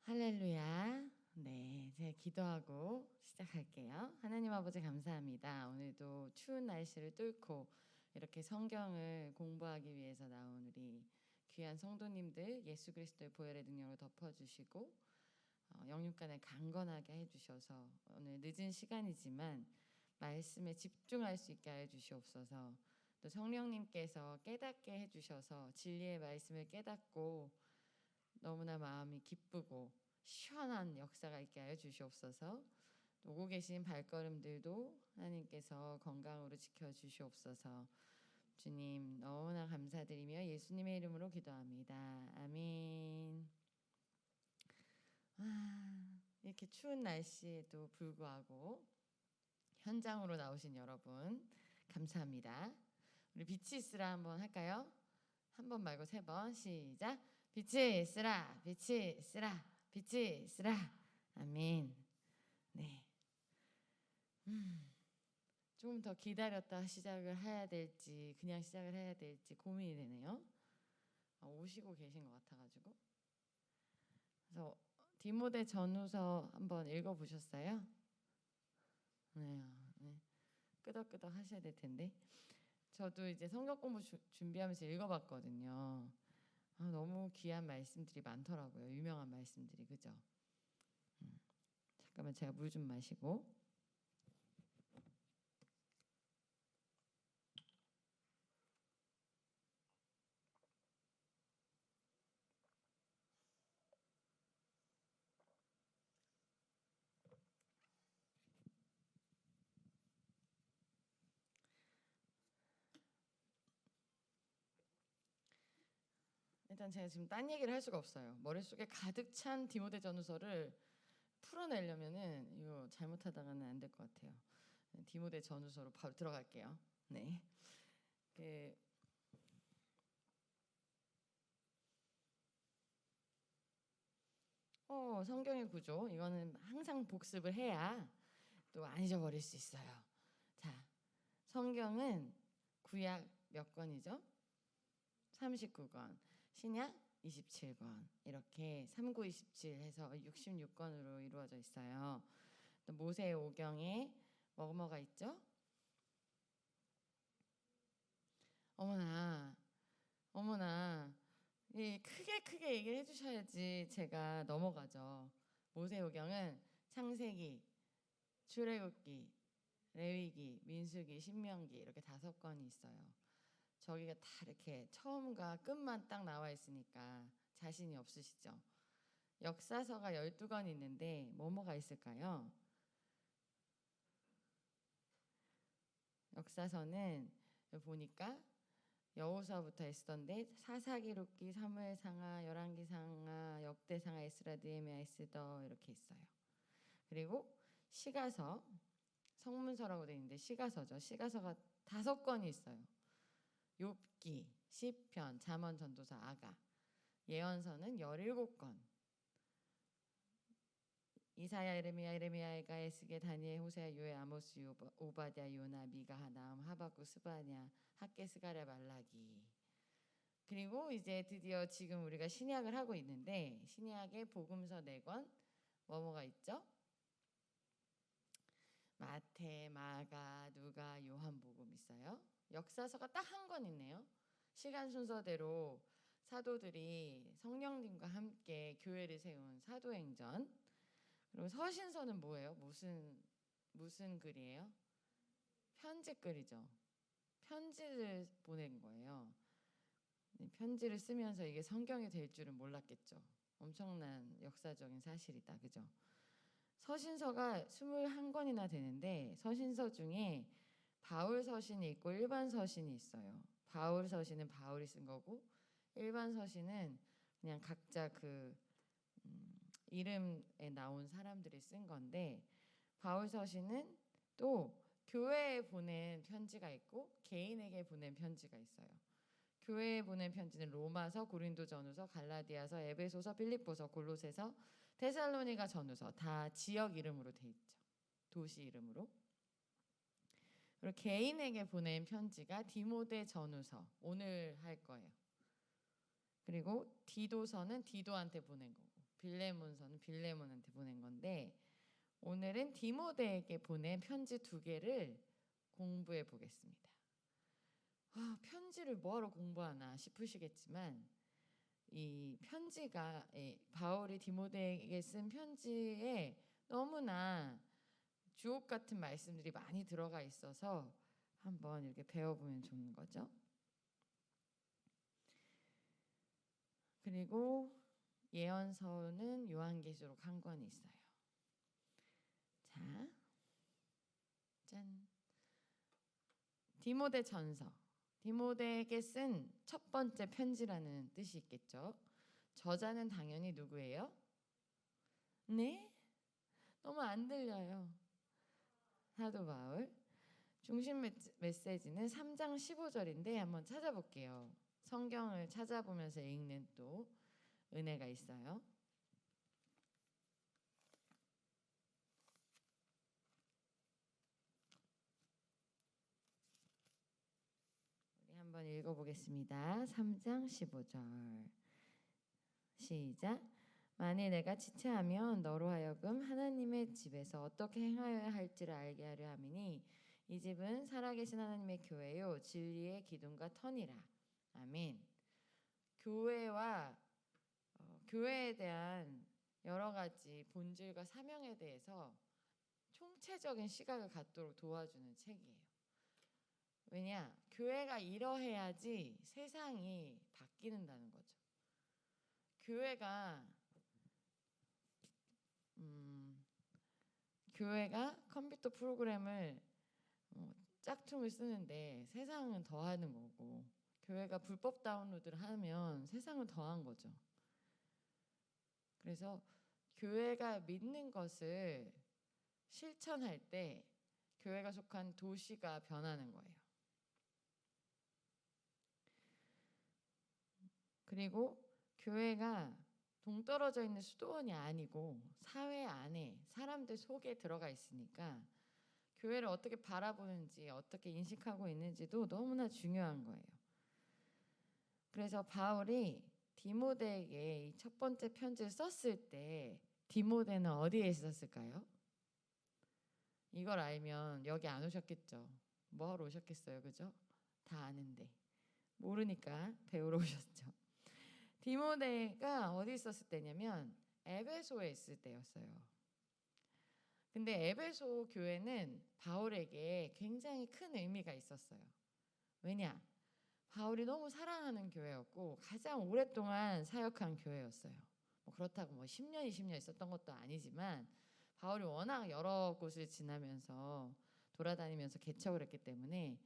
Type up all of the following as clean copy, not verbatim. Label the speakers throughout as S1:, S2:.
S1: 할렐루야. 네, 제가 기도하고 시작할게요. 하나님 아버지 감사합니다. 오늘도 추운 날씨를 뚫고 이렇게 성경을 공부하기 위해서 나온 우리 귀한 성도님들 예수 그리스도의 보혈의 능력을 덮어주시고 영육간에 강건하게 해주셔서 오늘 늦은 시간이지만 말씀에 집중할 수 있게 하여 주시옵소서. 또 성령님께서 깨닫게 해주셔서 진리의 말씀을 깨닫고 너무나 마음이 기쁘고 시원한 역사가 있게 하여 주시옵소서. 오고 계신 발걸음들도 하나님께서 건강으로 지켜주시옵소서. 주님 너무나 감사드리며 예수님의 이름으로 기도합니다. 아멘. 이렇게 추운 날씨에도 불구하고 현장으로 나오신 여러분 감사합니다. 우리 빛이 있으라 한번 할까요? 한 번 말고 3번 시작. 빛이 있으라, 빛이 있으라, 빛이 있으라. 아멘. 네. 조금 더 기다렸다 시작을 해야 될지 그냥 시작을 해야 될지 고민이 되네요. 오시고 계신 것 같아가지고. 그래서 디모데 전후서 한번 읽어보셨어요? 네. 끄덕끄덕 하셔야 될 텐데. 저도 이제 성경 공부 준비하면서 읽어봤거든요. 너무 귀한 말씀들이 많더라고요. 유명한 말씀들이, 그죠? 잠깐만 제가 물 좀 마시고. 일단 제가 지금 딴 얘기를 할 수가 없어요. 머릿속에 가득 찬 디모데 전후서를 풀어내려면은 이거 잘못하다가는 안 될 것 같아요. 디모데 전후서로 바로 들어갈게요. 네. 성경의 구조 이거는 항상 복습을 해야 또 안 잊어버릴 수 있어요. 자, 성경은 구약 몇 권이죠? 39권, 신약 27권, 이렇게 3927 해서 66권으로 이루어져 있어요. 또 모세 오경에 뭐가 있죠? 어머나 크게 얘기를 해주셔야지 제가 넘어가죠. 모세 오경은 창세기, 출애굽기, 레위기, 민수기, 신명기 이렇게 5권이 있어요. 저기가 다 이렇게 처음과 끝만 딱 나와 있으니까 자신이 없으시죠? 역사서가 12권 있는데 뭐가 있을까요? 역사서는 보니까 여호수아부터 있었던데 사사기록기, 사무엘상하, 열왕기상하, 역대상하, 에스라, 느헤미야, 에스더 이렇게 있어요. 그리고 시가서, 성문서라고 되어 있는데 시가서죠. 시가서가 5권이 있어요. 욥기, 시편, 잠언, 전도서, 아가. 예언서는 17권. 이사야, 예레미야, 에가, 에스겔, 다니엘, 호세아, 요엘, 아모스, 오바댜, 요나, 미가, 나훔, 하박국, 스바냐, 학개, 스가랴, 말라기. 그리고 이제 드디어 지금 우리가 신약을 하고 있는데 신약에 복음서 4권 뭐가 있죠? 마태, 마가, 누가, 요한복음 있어요. 역사서가 딱 1권 있네요. 시간 순서대로 사도들이 성령님과 함께 교회를 세운 사도행전. 그리고 서신서는 뭐예요? 무슨 글이에요? 편지글이죠. 편지를 보낸 거예요. 편지를 쓰면서 이게 성경이 될 줄은 몰랐겠죠. 엄청난 역사적인 사실이다. 그죠? 서신서가 21권이나 되는데 서신서 중에 바울 서신이 있고 일반 서신이 있어요. 바울 서신은 바울이 쓴 거고 일반 서신은 그냥 각자 그 이름에 나온 사람들이 쓴 건데 바울 서신은 또 교회에 보낸 편지가 있고 개인에게 보낸 편지가 있어요. 교회에 보낸 편지는 로마서, 고린도전후서, 갈라디아서, 에베소서, 빌립보서, 골로새서, 데살로니가 전후서 다 지역 이름으로 돼 있죠. 도시 이름으로. 그리고 개인에게 보낸 편지가 디모데 전후서 오늘 할 거예요. 그리고 디도서는 디도한테 보낸 거고 빌레몬서는 빌레몬한테 보낸 건데 오늘은 디모데에게 보낸 편지 2개를 공부해 보겠습니다. 편지를 뭐하러 공부하나 싶으시겠지만 이 편지가 바울이 디모데에게 쓴 편지에 너무나 주옥 같은 말씀들이 많이 들어가 있어서 한번 이렇게 배워보면 좋은 거죠. 그리고 예언서는 요한계시록 한 권이 있어요. 자, 짠. 디모데 전서. 디모데에게 쓴 첫 번째 편지라는 뜻이 있겠죠. 저자는 당연히 누구예요? 네? 너무 안 들려요. 사도 바울. 중심 메시지는 3장 15절인데 한번 찾아볼게요. 성경을 찾아보면서 읽는 또 은혜가 있어요. 우리 한번 읽어보겠습니다. 3장 15절 시작. 만일 내가 지체하면 너로 하여금 하나님의 집에서 어떻게 행하여야 할지를 알게 하려 함이니 이 집은 살아계신 하나님의 교회요 진리의 기둥과 터니라. 아멘. 교회에 대한 여러 가지 본질과 사명에 대해서 총체적인 시각을 갖도록 도와주는 책이에요. 왜냐? 교회가 이러해야지 세상이 바뀌는다는 거죠. 교회가 컴퓨터 프로그램을 짝퉁을 쓰는데 세상은 더하는 거고, 교회가 불법 다운로드를 하면 세상은 더한 거죠. 그래서 교회가 믿는 것을 실천할 때 교회가 속한 도시가 변하는 거예요. 그리고 교회가 동떨어져 있는 수도원이 아니고 사회 안에 사람들 속에 들어가 있으니까 교회를 어떻게 바라보는지 어떻게 인식하고 있는지도 너무나 중요한 거예요. 그래서 바울이 디모데에게 이 첫 번째 편지를 썼을 때 디모데는 어디에 있었을까요? 이걸 알면 여기 안 오셨겠죠. 뭐하러 오셨겠어요, 그죠? 다 아는데 모르니까 배우러 오셨죠. 디모데가 어디 있었을 때냐면 에베소에 있을 때였어요. 근데 에베소 교회는 바울에게 굉장히 큰 의미가 있었어요. 왜냐? 바울이 너무 사랑하는 교회였고 가장 오랫동안 사역한 교회였어요. 그렇다고 10년, 20년 있었던 것도 아니지만 바울이 워낙 여러 곳을 지나면서 돌아다니면서 개척을 했기 때문에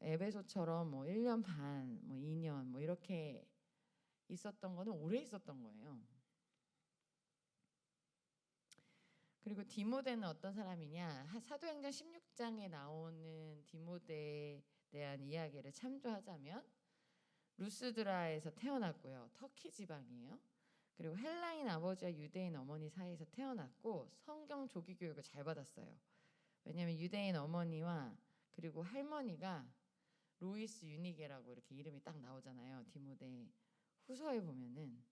S1: 에베소처럼 1년 반, 2년 이렇게 있었던 거는 오래 있었던 거예요. 그리고 디모데는 어떤 사람이냐? 사도행전 16장에 나오는 디모데에 대한 이야기를 참조하자면 루스드라에서 태어났고요. 터키 지방이에요. 그리고 헬라인 아버지와 유대인 어머니 사이에서 태어났고 성경 조기 교육을 잘 받았어요. 왜냐하면 유대인 어머니와 그리고 할머니가 로이스 유니게라고 이렇게 이름이 딱 나오잖아요. 디모데 후서에 보면은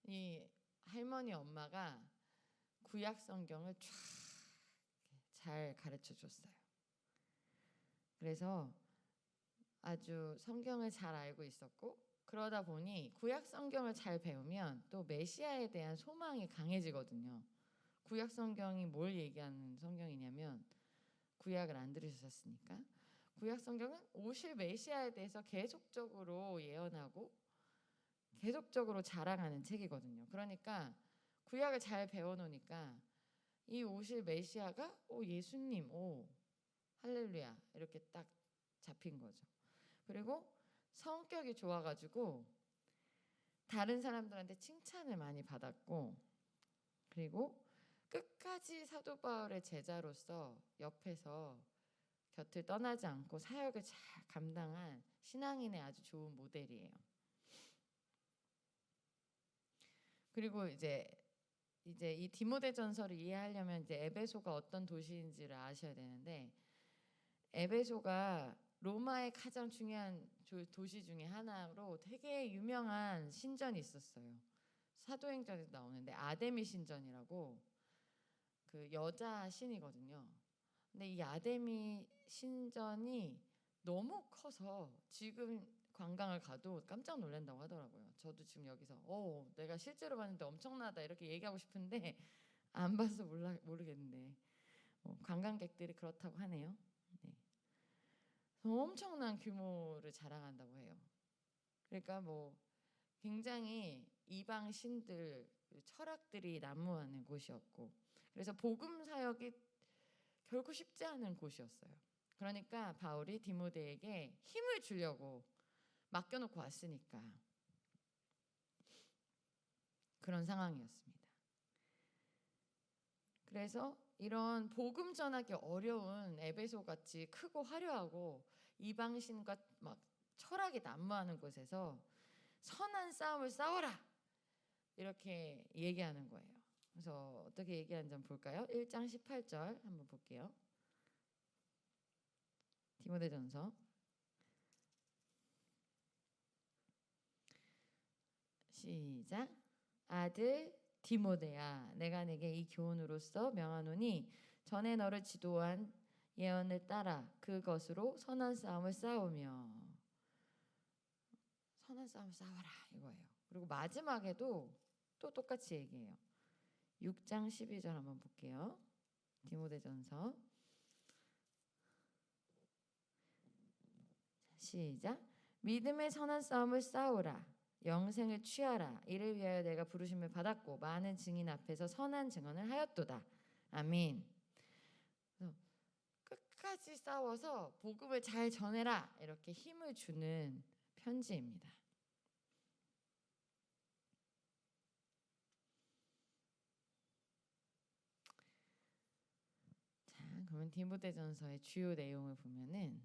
S1: 이 할머니 엄마가 구약 성경을 쫙 잘 가르쳐 줬어요. 그래서 아주 성경을 잘 알고 있었고, 그러다 보니 구약 성경을 잘 배우면 또 메시아에 대한 소망이 강해지거든요. 구약 성경이 뭘 얘기하는 성경이냐면 구약을 안 들으셨으니까 구약 성경은 오실 메시아에 대해서 계속적으로 예언하고 계속적으로 자랑하는 책이거든요. 그러니까 구약을 잘 배워놓으니까 이 오실 메시아가 예수님, 할렐루야 이렇게 딱 잡힌 거죠. 그리고 성격이 좋아가지고 다른 사람들한테 칭찬을 많이 받았고, 그리고 끝까지 사도 바울의 제자로서 옆에서 곁을 떠나지 않고 사역을 잘 감당한 신앙인의 아주 좋은 모델이에요. 그리고 이제 이 디모데전서를 이해하려면 이제 에베소가 어떤 도시인지를 아셔야 되는데, 에베소가 로마의 가장 중요한 도시 중에 하나로 되게 유명한 신전이 있었어요. 사도행전에도 나오는데 아데미 신전이라고 그 여자 신이거든요. 근데 이 아데미 신전이 너무 커서 지금 관광을 가도 깜짝 놀란다고 하더라고요. 저도 지금 여기서 내가 실제로 봤는데 엄청나다 이렇게 얘기하고 싶은데 안 봐서 모르겠는데 관광객들이 그렇다고 하네요. 네. 엄청난 규모를 자랑한다고 해요. 그러니까 굉장히 이방 신들 철학들이 난무하는 곳이었고, 그래서 복음 사역이 결코 쉽지 않은 곳이었어요. 그러니까 바울이 디모데에게 힘을 주려고 맡겨놓고 왔으니까 그런 상황이었습니다. 그래서 이런 복음 전하기 어려운 에베소 같이 크고 화려하고 이방신과 막 철학이 난무하는 곳에서 선한 싸움을 싸워라 이렇게 얘기하는 거예요. 그래서 어떻게 얘기하는지 한번 볼까요? 1장 18절 한번 볼게요. 디모데전서 시작. 아들 디모데야, 내가 내게 이 교훈으로서 명하노니 전에 너를 지도한 예언을 따라 그것으로 선한 싸움을 싸우며, 선한 싸움을 싸워라 이거예요. 그리고 마지막에도 또 똑같이 얘기해요. 6장 12절 한번 볼게요. 디모데전서 시작. 믿음의 선한 싸움을 싸우라. 영생을 취하라. 이를 위하여 내가 부르심을 받았고 많은 증인 앞에서 선한 증언을 하였도다. 아멘. 끝까지 싸워서 복음을 잘 전해라 이렇게 힘을 주는 편지입니다. 자, 그러면 디모데전서의 주요 내용을 보면은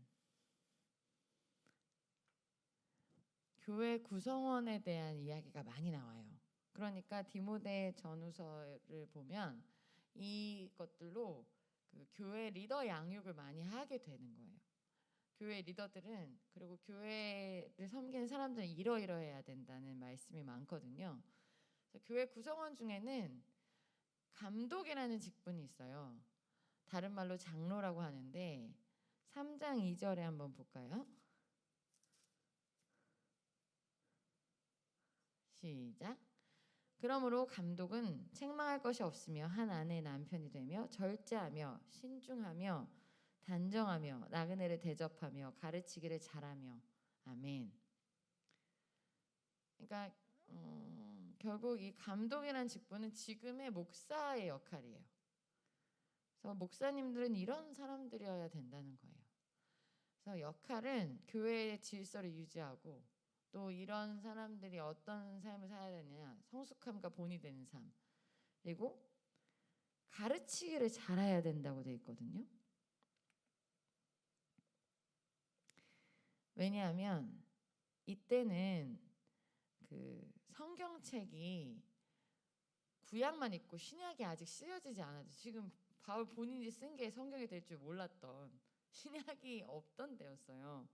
S1: 교회 구성원에 대한 이야기가 많이 나와요. 그러니까 디모데 전후서를 보면 이것들로 그 교회 리더 양육을 많이 하게 되는 거예요. 교회 리더들은, 그리고 교회를 섬기는 사람들은 이러이러해야 된다는 말씀이 많거든요. 그래서 교회 구성원 중에는 감독이라는 직분이 있어요. 다른 말로 장로라고 하는데 3장 2절에 한번 볼까요? 시작. 그러므로 감독은 책망할 것이 없으며 한 아내의 남편이 되며 절제하며 신중하며 단정하며 나그네를 대접하며 가르치기를 잘하며. 아멘. 그러니까 결국 이 감독이라는 직분은 지금의 목사의 역할이에요. 그래서 목사님들은 이런 사람들이어야 된다는 거예요. 그래서 역할은 교회의 질서를 유지하고, 또 이런 사람들이 어떤 삶을 살아야 되느냐, 성숙함과 본이 되는 삶, 그리고 가르치기를 잘해야 된다고 되어 있거든요. 왜냐하면 이때는 그 성경책이 구약만 있고 신약이 아직 쓰여지지 않아서, 지금 바울 본인이 쓴 게 성경이 될 줄 몰랐던, 신약이 없던 때였어요.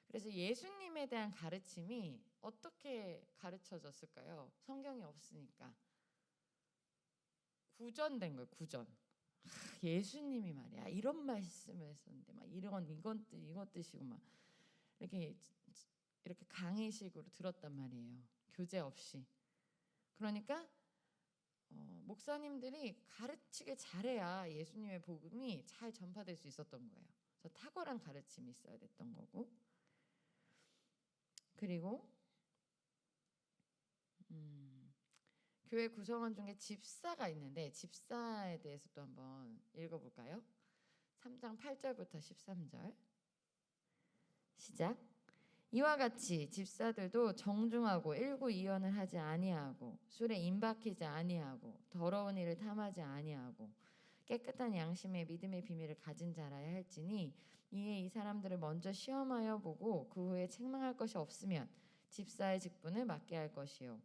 S1: 그래서 예수님에 대한 가르침이 어떻게 가르쳐졌을까요? 성경이 없으니까 구전된 거예요. 구전. 예수님이 말이야 이런 말씀을 했었는데 막 이건 뜻이고 막 이렇게 강의식으로 들었단 말이에요. 교재 없이. 그러니까 목사님들이 가르치게 잘해야 예수님의 복음이 잘 전파될 수 있었던 거예요. 그래서 탁월한 가르침이 있어야 됐던 거고, 그리고 교회 구성원 중에 집사가 있는데 집사에 대해서 또 한번 읽어볼까요? 3장 8절부터 13절 시작. 이와 같이 집사들도 정중하고 일구이연을 하지 아니하고 술에 임박히지 아니하고 더러운 일을 탐하지 아니하고 깨끗한 양심의 믿음의 비밀을 가진 자라야 할지니, 이에 이 사람들을 먼저 시험하여 보고 그 후에 책망할 것이 없으면 집사의 직분을 맡게 할 것이요.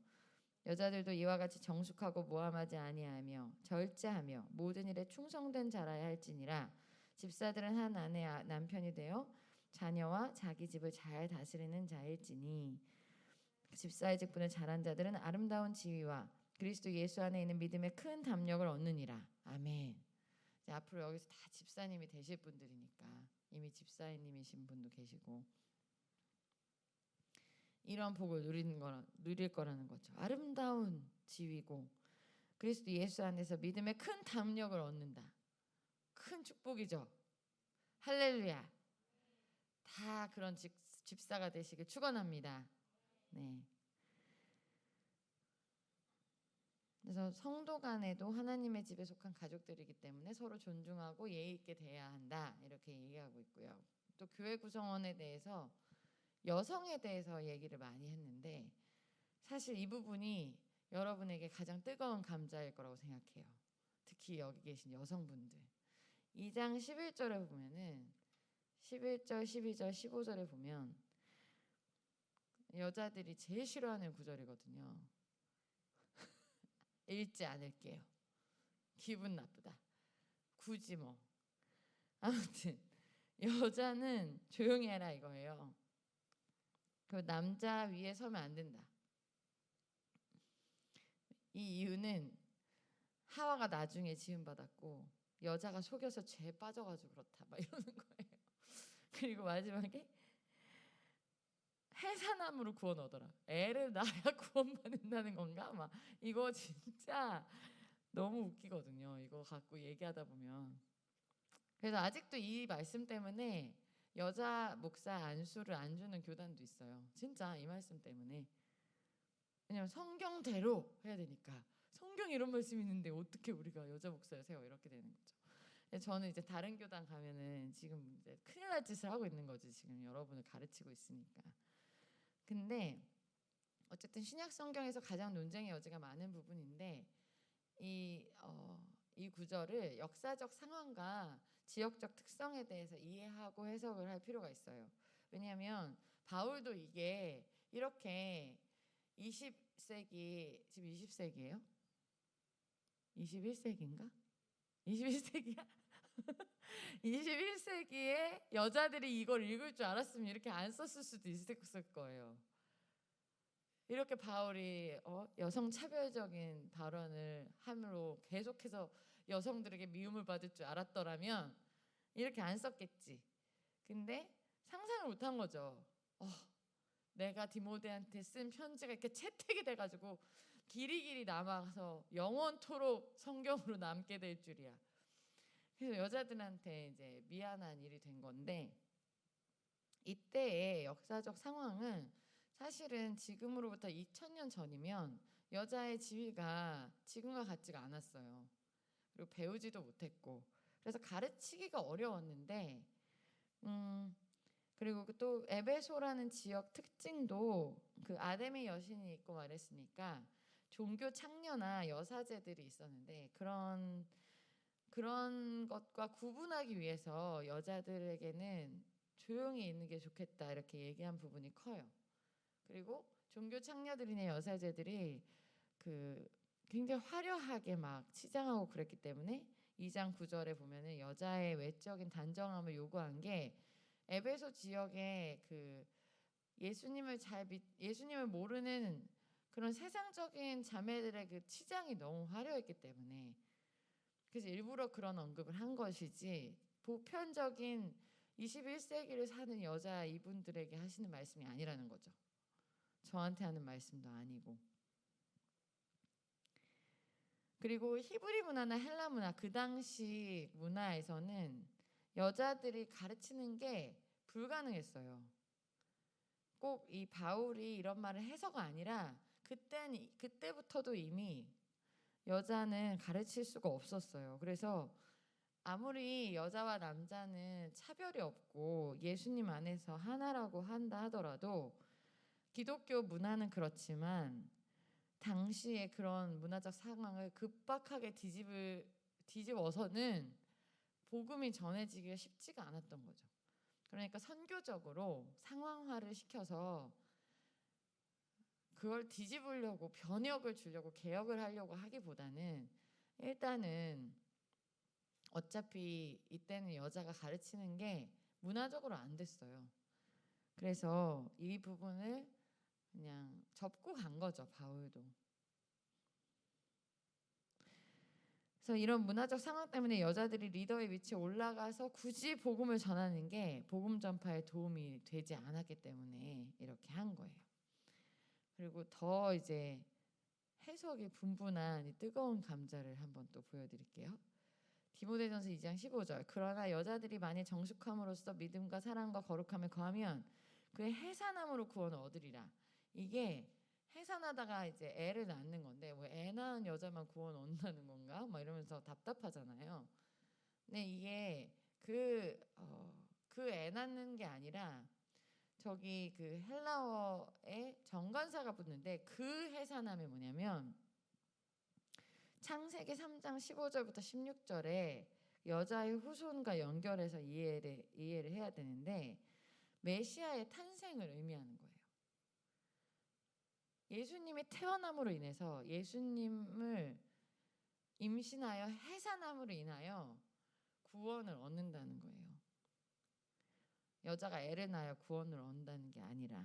S1: 여자들도 이와 같이 정숙하고 모함하지 아니하며 절제하며 모든 일에 충성된 자라야 할지니라. 집사들은 한 아내의 남편이 되어 자녀와 자기 집을 잘 다스리는 자일지니 집사의 직분을 잘한 자들은 아름다운 지위와 그리스도 예수 안에 있는 믿음의 큰 담력을 얻느니라. 아멘. 이제 앞으로 여기서 다 집사님이 되실 분들이니까 이미 집사님이신 분도 계시고 이런 복을 누릴 거라는 거죠. 아름다운 지위고 그리스도 예수 안에서 믿음의 큰 담력을 얻는다. 큰 축복이죠. 할렐루야. 다 그런 집사가 되시길 축원합니다. 네. 그래서 성도 간에도 하나님의 집에 속한 가족들이기 때문에 서로 존중하고 예의 있게 대해야 한다. 이렇게 얘기하고 있고요. 또 교회 구성원에 대해서 여성에 대해서 얘기를 많이 했는데 사실 이 부분이 여러분에게 가장 뜨거운 감자일 거라고 생각해요. 특히 여기 계신 여성분들. 2장 11절에 보면은 11절, 12절, 15절에 보면 여자들이 제일 싫어하는 구절이거든요. 읽지 않을게요. 기분 나쁘다. 굳이 뭐. 아무튼 여자는 조용히 해라 이거예요. 그 남자 위에 서면 안 된다. 이 이유는 하와가 나중에 지음받았고 여자가 속여서 죄에 빠져가지고 그렇다 막 이러는 거예요. 그리고 마지막에 해산함으로 구원 얻어라. 애를 낳아야 구원받는다는 건가? 막 이거 진짜 너무 웃기거든요. 이거 갖고 얘기하다 보면. 그래서 아직도 이 말씀 때문에 여자 목사 안수를 안 주는 교단도 있어요. 진짜 이 말씀 때문에. 왜냐면 성경대로 해야 되니까. 성경에 이런 말씀이 있는데 어떻게 우리가 여자 목사를 세워 이렇게 되는 거죠. 저는 이제 다른 교단 가면은 지금 이제 큰일 날 짓을 하고 있는 거지. 지금 여러분을 가르치고 있으니까. 근데 어쨌든 신약 성경에서 가장 논쟁의 여지가 많은 부분인데 이 구절을 역사적 상황과 지역적 특성에 대해서 이해하고 해석을 할 필요가 있어요. 왜냐하면 바울도 이게 이렇게 20세기 지금 20세기예요? 21세기인가? 21세기야? 21세기에 여자들이 이걸 읽을 줄 알았으면 이렇게 안 썼을 수도 있을 거예요. 이렇게 바울이 여성 차별적인 발언을 함으로 계속해서 여성들에게 미움을 받을 줄 알았더라면 이렇게 안 썼겠지. 근데 상상을 못한 거죠. 내가 디모데한테 쓴 편지가 이렇게 채택이 돼가지고 길이길이 남아서 영원토록 성경으로 남게 될 줄이야. 그래서 여자들한테 이제 미안한 일이 된 건데 이때의 역사적 상황은 사실은 지금으로부터 2000년 전이면 여자의 지위가 지금과 같지가 않았어요. 그리고 배우지도 못했고 그래서 가르치기가 어려웠는데 그리고 또 에베소라는 지역 특징도 그 아담의 여신이 있고 말했으니까 종교 창녀나 여사제들이 있었는데 그런 것과 구분하기 위해서 여자들에게는 조용히 있는 게 좋겠다 이렇게 얘기한 부분이 커요. 그리고 종교 창녀들이나 여사제들이 굉장히 화려하게 막 치장하고 그랬기 때문에 2장 9절에 보면은 여자의 외적인 단정함을 요구한 게 에베소 지역에 예수님을 모르는 그런 세상적인 자매들의 그 치장이 너무 화려했기 때문에 그래서 일부러 그런 언급을 한 것이지 보편적인 21세기를 사는 여자 이분들에게 하시는 말씀이 아니라는 거죠. 저한테 하는 말씀도 아니고. 그리고 히브리 문화나 헬라 문화 그 당시 문화에서는 여자들이 가르치는 게 불가능했어요. 꼭 이 바울이 이런 말을 해서가 아니라 그때부터도 이미 여자는 가르칠 수가 없었어요. 그래서 아무리 여자와 남자는 차별이 없고 예수님 안에서 하나라고 한다 하더라도 기독교 문화는 그렇지만 당시의 그런 문화적 상황을 급박하게 뒤집어서는 복음이 전해지기가 쉽지가 않았던 거죠. 그러니까 선교적으로 상황화를 시켜서 그걸 뒤집으려고 변혁을 주려고 개혁을 하려고 하기보다는 일단은 어차피 이때는 여자가 가르치는 게 문화적으로 안 됐어요. 그래서 이 부분을 그냥 접고 간 거죠, 바울도. 그래서 이런 문화적 상황 때문에 여자들이 리더의 위치에 올라가서 굳이 복음을 전하는 게 복음 전파에 도움이 되지 않았기 때문에 이렇게 한 거예요. 그리고 더 이제 해석이 분분한 이 뜨거운 감자를 한번 또 보여드릴게요. 디모데전서 2장 15절. 그러나 여자들이 만일 정숙함으로써 믿음과 사랑과 거룩함을 거하면 그의 해산함으로 구원을 얻으리라. 이게 해산하다가 이제 애를 낳는 건데 뭐 애 낳은 여자만 구원 얻는다는 건가? 막 이러면서 답답하잖아요. 근데 이게 그 애 낳는 게 아니라 저기 그 헬라어에 정관사가 붙는데 그 해산함이 뭐냐면 창세기 3장 15절부터 16절에 여자의 후손과 연결해서 이해를 해야 되는데 메시아의 탄생을 의미하는 거예요. 예수님이 태어남으로 인해서 예수님을 임신하여 해산함으로 인하여 구원을 얻는다는 거예요. 여자가 애를 낳아 구원을 얻는다는 게 아니라.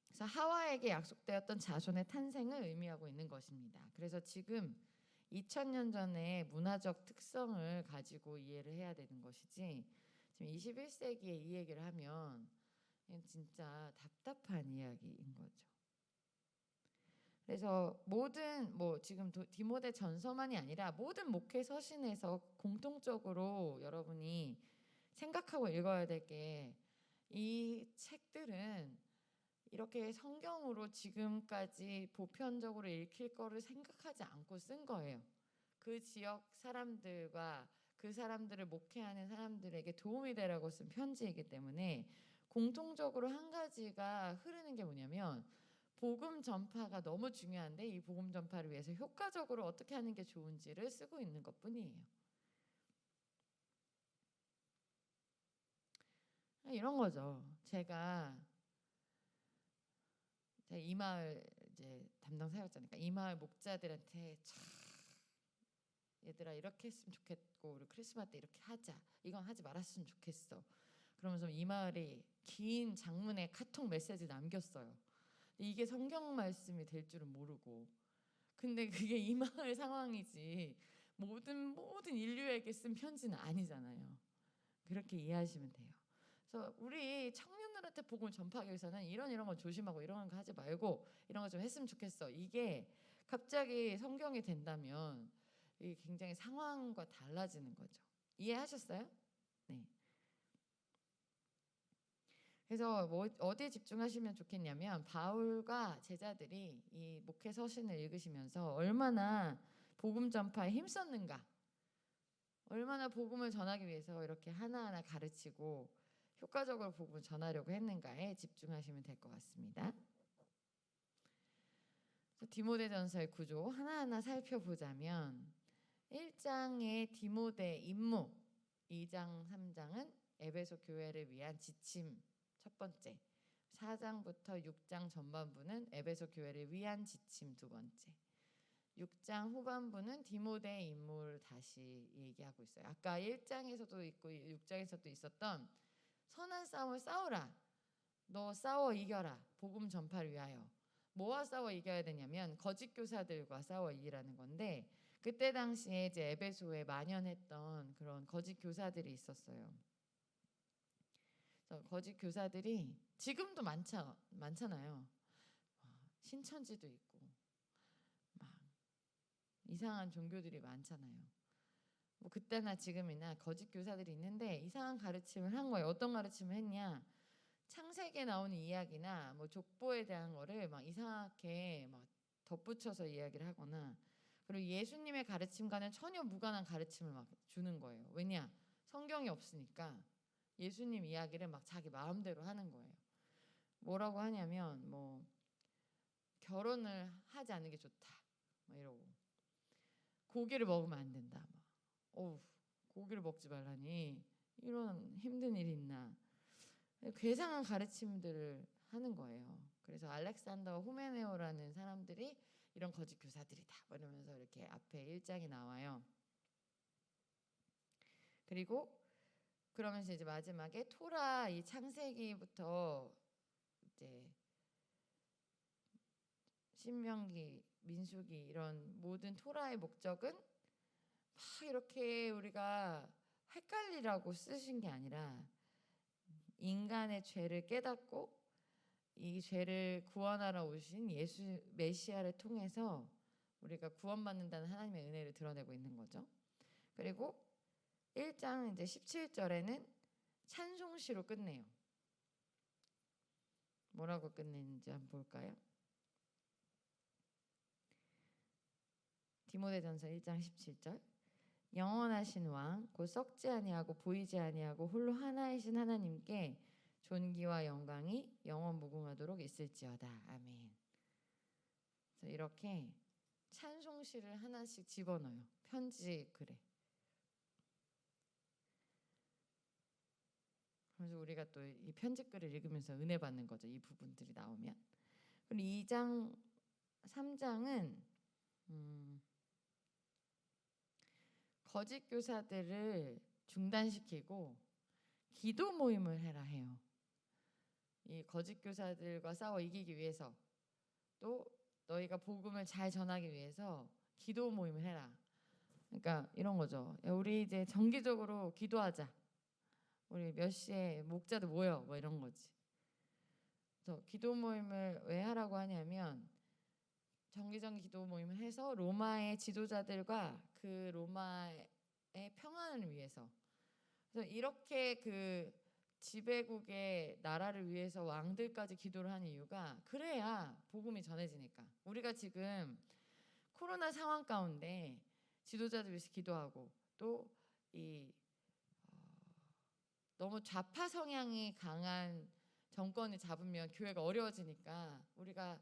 S1: 그래서 하와에게 약속되었던 자손의 탄생을 의미하고 있는 것입니다. 그래서 지금 2000년 전에 문화적 특성을 가지고 이해를 해야 되는 것이지 지금 21세기에 이 얘기를 하면 진짜 답답한 이야기인 거죠. 그래서 모든 지금 디모데 전서만이 아니라 모든 목회 서신에서 공통적으로 여러분이 생각하고 읽어야 될 게 이 책들은 이렇게 성경으로 지금까지 보편적으로 읽힐 거를 생각하지 않고 쓴 거예요. 그 지역 사람들과 그 사람들을 목회하는 사람들에게 도움이 되라고 쓴 편지이기 때문에 공통적으로 한 가지가 흐르는 게 뭐냐면 복음 전파가 너무 중요한데 이 복음 전파를 위해서 효과적으로 어떻게 하는 게 좋은지를 쓰고 있는 것뿐이에요. 이런 거죠. 제가 이 마을 이제 담당 사역자니까 이 마을 목자들한테 참 얘들아 이렇게 했으면 좋겠고 우리 크리스마스 때 이렇게 하자. 이건 하지 말았으면 좋겠어. 그러면서 이 마을이 긴 장문의 카톡 메시지 남겼어요. 이게 성경 말씀이 될 줄은 모르고 근데 그게 이 마을 상황이지 모든 인류에게 쓴 편지는 아니잖아요. 그렇게 이해하시면 돼요. 그래서 우리 청년들한테 복음을 전파하기 위해서는 이런 거 조심하고 이런 거 하지 말고 이런 거 좀 했으면 좋겠어. 이게 갑자기 성경이 된다면 이게 굉장히 상황과 달라지는 거죠. 이해하셨어요? 네. 그래서 어디에 집중하시면 좋겠냐면 바울과 제자들이 이 목회 서신을 읽으시면서 얼마나 복음 전파에 힘썼는가, 얼마나 복음을 전하기 위해서 이렇게 하나하나 가르치고 효과적으로 복음을 전하려고 했는가에 집중하시면 될 것 같습니다. 디모데전서의 구조 하나하나 살펴보자면 1장의 디모데 임무, 2장 3장은 에베소 교회를 위한 지침 첫 번째, 4장부터 6장 전반부는 에베소 교회를 위한 지침 두 번째, 6장 후반부는 디모데의 임무를 다시 얘기하고 있어요. 아까 1장에서도 있고 6장에서도 있었던 선한 싸움을 싸우라. 너 싸워 이겨라. 복음 전파를 위하여. 뭐와 싸워 이겨야 되냐면 거짓 교사들과 싸워 이기라는 건데 그때 당시에 이제 에베소에 만연했던 그런 거짓 교사들이 있었어요. 그래서 거짓 교사들이 지금도 많잖아요. 신천지도 있고 막 이상한 종교들이 많잖아요. 뭐 그때나 지금이나 거짓 교사들이 있는데 이상한 가르침을 한 거예요. 어떤 가르침을 했냐? 창세기에 나오는 이야기나 뭐 족보에 대한 거를 막 이상하게 막 덧붙여서 이야기를 하거나 그리고 예수님의 가르침과는 전혀 무관한 가르침을 막 주는 거예요. 왜냐? 성경이 없으니까 예수님 이야기를 막 자기 마음대로 하는 거예요. 뭐라고 하냐면 뭐 결혼을 하지 않는 게 좋다. 막 이러고 고기를 먹으면 안 된다. 막 고기를 먹지 말라니 이런 힘든 일이 있나. 괴상한 가르침들을 하는 거예요. 그래서 알렉산더 후메네오라는 사람들이 이런 거짓 교사들이다 이러면서 이렇게 앞에 1장이 나와요. 그리고 그러면서 이제 마지막에 토라 이 창세기부터 이제 신명기, 민수기 이런 모든 토라의 목적은 막 이렇게 우리가 헷갈리라고 쓰신 게 아니라 인간의 죄를 깨닫고 이 죄를 구원하러 오신 예수 메시아를 통해서 우리가 구원받는다는 하나님의 은혜를 드러내고 있는 거죠. 그리고 1장 이제 17절에는 찬송시로 끝내요. 뭐라고 끝내는지 한번 볼까요? 디모데전서 1장 17절. 영원하신 왕 곧 썩지 아니하고 보이지 아니하고 홀로 하나이신 하나님께 존귀와 영광이 영원 무궁하도록 있을지어다. 아멘. 그래서 이렇게 찬송시를 하나씩 집어넣어요. 편지 글에. 그래서 우리가 또 이 편지 글을 읽으면서 은혜 받는 거죠. 이 부분들이 나오면. 그리고 2장, 3장은 거짓 교사들을 중단시키고 기도 모임을 해라 해요. 이 거짓 교사들과 싸워 이기기 위해서 또 너희가 복음을 잘 전하기 위해서 기도 모임을 해라. 그러니까 이런 거죠. 우리 이제 정기적으로 기도하자. 우리 몇 시에 목자들 모여 뭐 이런 거지. 그래서 기도 모임을 왜 하라고 하냐면 정기적 기도 모임을 해서 로마의 지도자들과 그 로마의 평안을 위해서. 그래서 이렇게 그 지배국의 나라를 위해서 왕들까지 기도를 하는 이유가 그래야 복음이 전해지니까. 우리가 지금 코로나 상황 가운데 지도자들 위해서 기도하고 또 이 너무 좌파 성향이 강한 정권을 잡으면 교회가 어려워지니까 우리가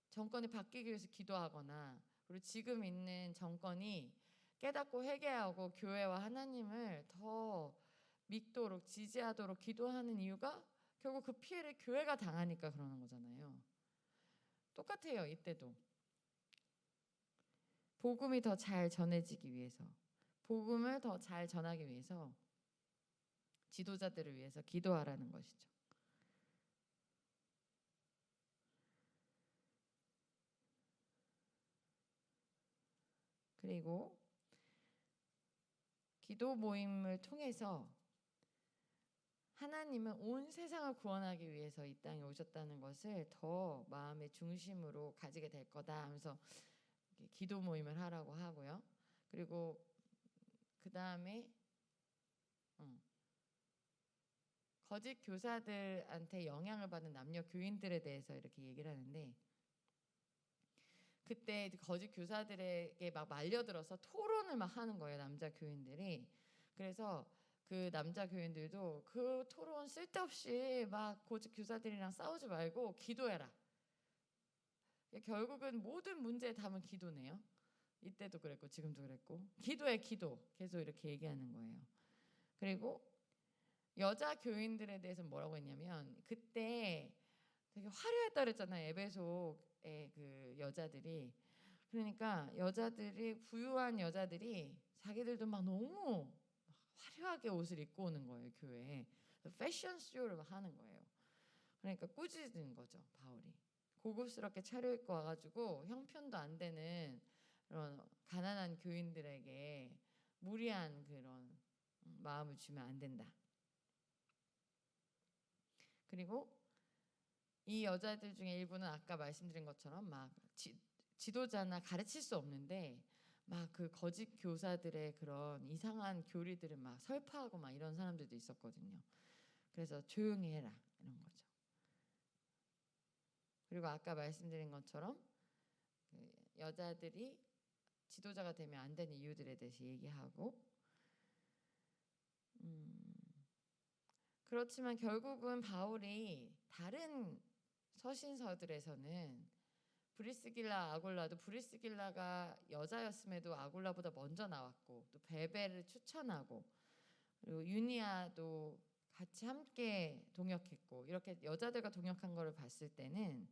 S1: 정권이 바뀌기 위해서 기도하거나 그리고 지금 있는 정권이 깨닫고 회개하고 교회와 하나님을 더 믿도록 지지하도록 기도하는 이유가 결국 그 피해를 교회가 당하니까 그러는 거잖아요. 똑같아요. 이때도 복음이 더 잘 전해지기 위해서 복음을 더 잘 전하기 위해서 지도자들을 위해서 기도하라는 것이죠. 그리고 기도 모임을 통해서 하나님은 온 세상을 구원하기 위해서 이 땅에 오셨다는 것을 더 마음의 중심으로 가지게 될 거다 하면서 기도 모임을 하라고 하고요. 그리고 그 다음에 거짓 교사들한테 영향을 받는 남녀 교인들에 대해서 이렇게 얘기를 하는데 그때 거짓 교사들에게 막 말려들어서 토론을 막 하는 거예요. 남자 교인들이. 그래서 그 남자 교인들도 그 토론 쓸데없이 막 거짓 교사들이랑 싸우지 말고 기도해라. 결국은 모든 문제의 답은 기도네요. 이때도 그랬고 지금도 그랬고 기도해 기도 계속 이렇게 얘기하는 거예요. 그리고 여자 교인들에 대해서 뭐라고 했냐면 그때 되게 화려했다 그랬잖아요. 에베소의 그 여자들이. 그러니까 여자들이 부유한 여자들이 자기들도 막 너무 화려하게 옷을 입고 오는 거예요. 교회에. 패션쇼를 막 하는 거예요. 그러니까 꾸짖은 거죠. 바울이. 고급스럽게 차려입고 와가지고 형편도 안 되는 그런 가난한 교인들에게 무리한 그런 마음을 주면 안 된다. 그리고 이 여자들 중에 일부는 아까 말씀드린 것처럼 막 지도자나 가르칠 수 없는데 막 그 거짓 교사들의 그런 이상한 교리들을 막 설파하고 막 이런 사람들도 있었거든요. 그래서 조용히 해라 이런 거죠. 그리고 아까 말씀드린 것처럼 그 여자들이 지도자가 되면 안 되는 이유들에 대해서 얘기하고 그렇지만 결국은 바울이 다른 서신서들에서는 브리스길라 아굴라도 브리스길라가 여자였음에도 아굴라보다 먼저 나왔고 또 베베를 추천하고 그리고 유니아도 같이 함께 동역했고 이렇게 여자들과 동역한 거를 봤을 때는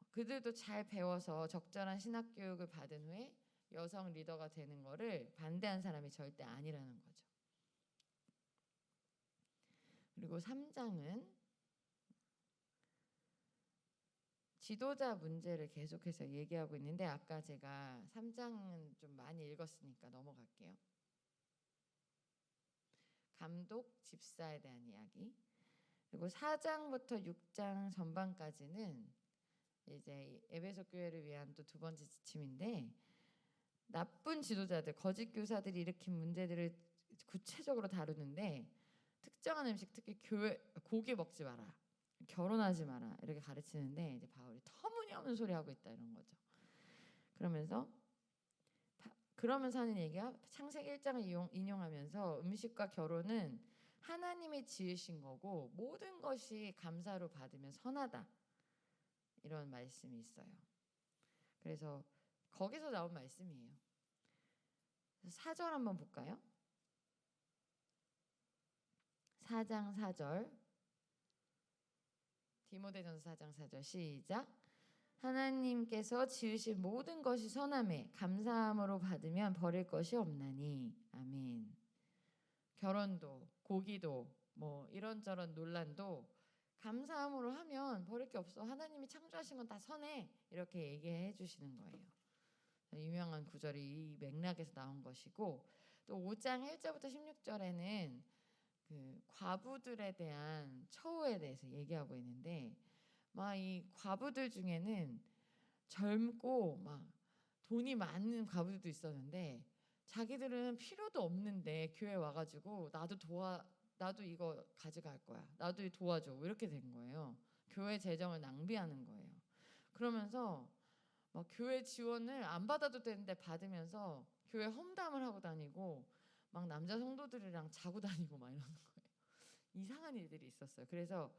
S1: 그들도 잘 배워서 적절한 신학 교육을 받은 후에 여성 리더가 되는 거를 반대한 사람이 절대 아니라는 거죠. 그리고 3장은 지도자 문제를 계속해서 얘기하고 있는데 아까 제가 3장은 좀 많이 읽었으니까 넘어갈게요. 감독, 집사에 대한 이야기. 그리고 4장부터 6장 전반까지는 이제 에베소 교회를 위한 또 두 번째 지침인데 나쁜 지도자들, 거짓 교사들이 일으킨 문제들을 구체적으로 다루는데 특정한 음식, 특히 고기 먹지 마라, 결혼하지 마라 이렇게 가르치는데 이제 바울이 터무니없는 소리 하고 있다 이런 거죠. 그러면서 하는 얘기가 창세기 1장을 인용하면서 음식과 결혼은 하나님이 지으신 거고 모든 것이 감사로 받으면 선하다 이런 말씀이 있어요. 그래서 거기서 나온 말씀이에요. 4절 한번 볼까요? 4장 4절 디모데전서 4장 4절 시작. 하나님께서 지으신 모든 것이 선함에 감사함으로 받으면 버릴 것이 없나니 아멘. 결혼도 고기도 뭐 이런저런 논란도 감사함으로 하면 버릴 게 없어. 하나님이 창조하신 건 다 선해 이렇게 얘기해 주시는 거예요. 유명한 구절이 이 맥락에서 나온 것이고 또 5장 1절부터 16절에는 그 과부들에 대한 처우에 대해서 얘기하고 있는데 막 이 과부들 중에는 젊고 막 돈이 많은 과부들도 있었는데 자기들은 필요도 없는데 교회 와가지고 나도 이거 가져갈 거야, 나도 도와줘 이렇게 된 거예요. 교회 재정을 낭비하는 거예요. 그러면서 막 교회 지원을 안 받아도 되는데 받으면서 교회 험담을 하고 다니고 막 남자 성도들이랑 자고 다니고 막 이러는 거예요. 이상한 일들이 있었어요. 그래서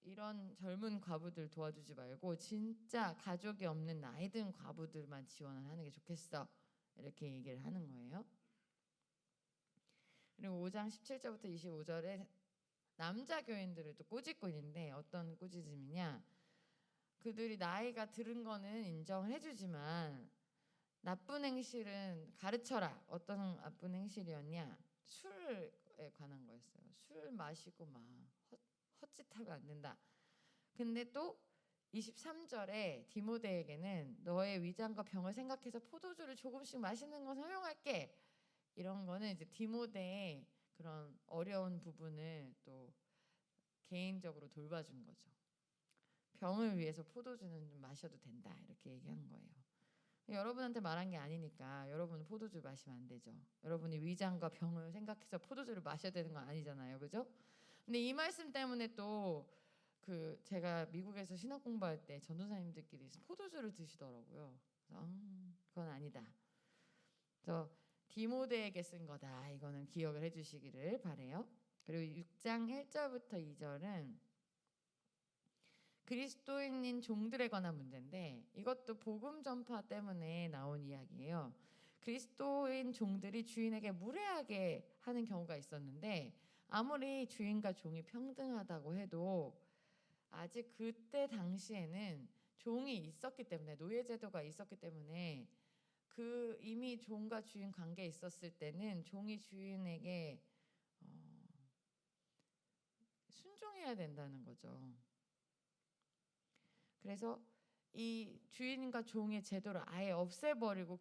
S1: 이런 젊은 과부들 도와주지 말고 진짜 가족이 없는 나이 든 과부들만 지원을 하는 게 좋겠어 이렇게 얘기를 하는 거예요. 그리고 5장 17절부터 25절에 남자 교인들을 또 꾸짖고 있는데 어떤 꾸짖음이냐, 그들이 나이가 들은 거는 인정을 해주지만 나쁜 행실은 가르쳐라. 어떤 나쁜 행실이었냐, 술에 관한 거였어요. 술 마시고 막 헛짓하면 안 된다. 근데 또 23절에 디모데에게는 너의 위장과 병을 생각해서 포도주를 조금씩 마시는 것을 허용할게. 이런 거는 이제 디모데의 그런 어려운 부분을 또 개인적으로 돌봐준 거죠. 병을 위해서 포도주는 좀 마셔도 된다 이렇게 얘기한 거예요. 여러분한테 말한 게 아니니까 여러분은 포도주 마시면 안 되죠. 여러분이 위장과 병을 생각해서 포도주를 마셔야 되는 건 아니잖아요, 그죠? 근데 이 말씀 때문에 또 그 제가 미국에서 신학 공부할 때 전도사님들끼리 포도주를 드시더라고요. 그래서 그건 아니다. 그래서 디모데에게 쓴 거다. 이거는 기억을 해주시기를 바래요. 그리고 6장 1절부터 2절은 그리스도인인 종들에 관한 문제인데 이것도 복음 전파 때문에 나온 이야기예요. 그리스도인 종들이 주인에게 무례하게 하는 경우가 있었는데 아무리 주인과 종이 평등하다고 해도 아직 그때 당시에는 종이 있었기 때문에, 노예제도가 있었기 때문에 그 이미 종과 주인 관계에 있었을 때는 종이 주인에게 순종해야 된다는 거죠. 그래서 이 주인과 종의 제도를 아예 없애버리고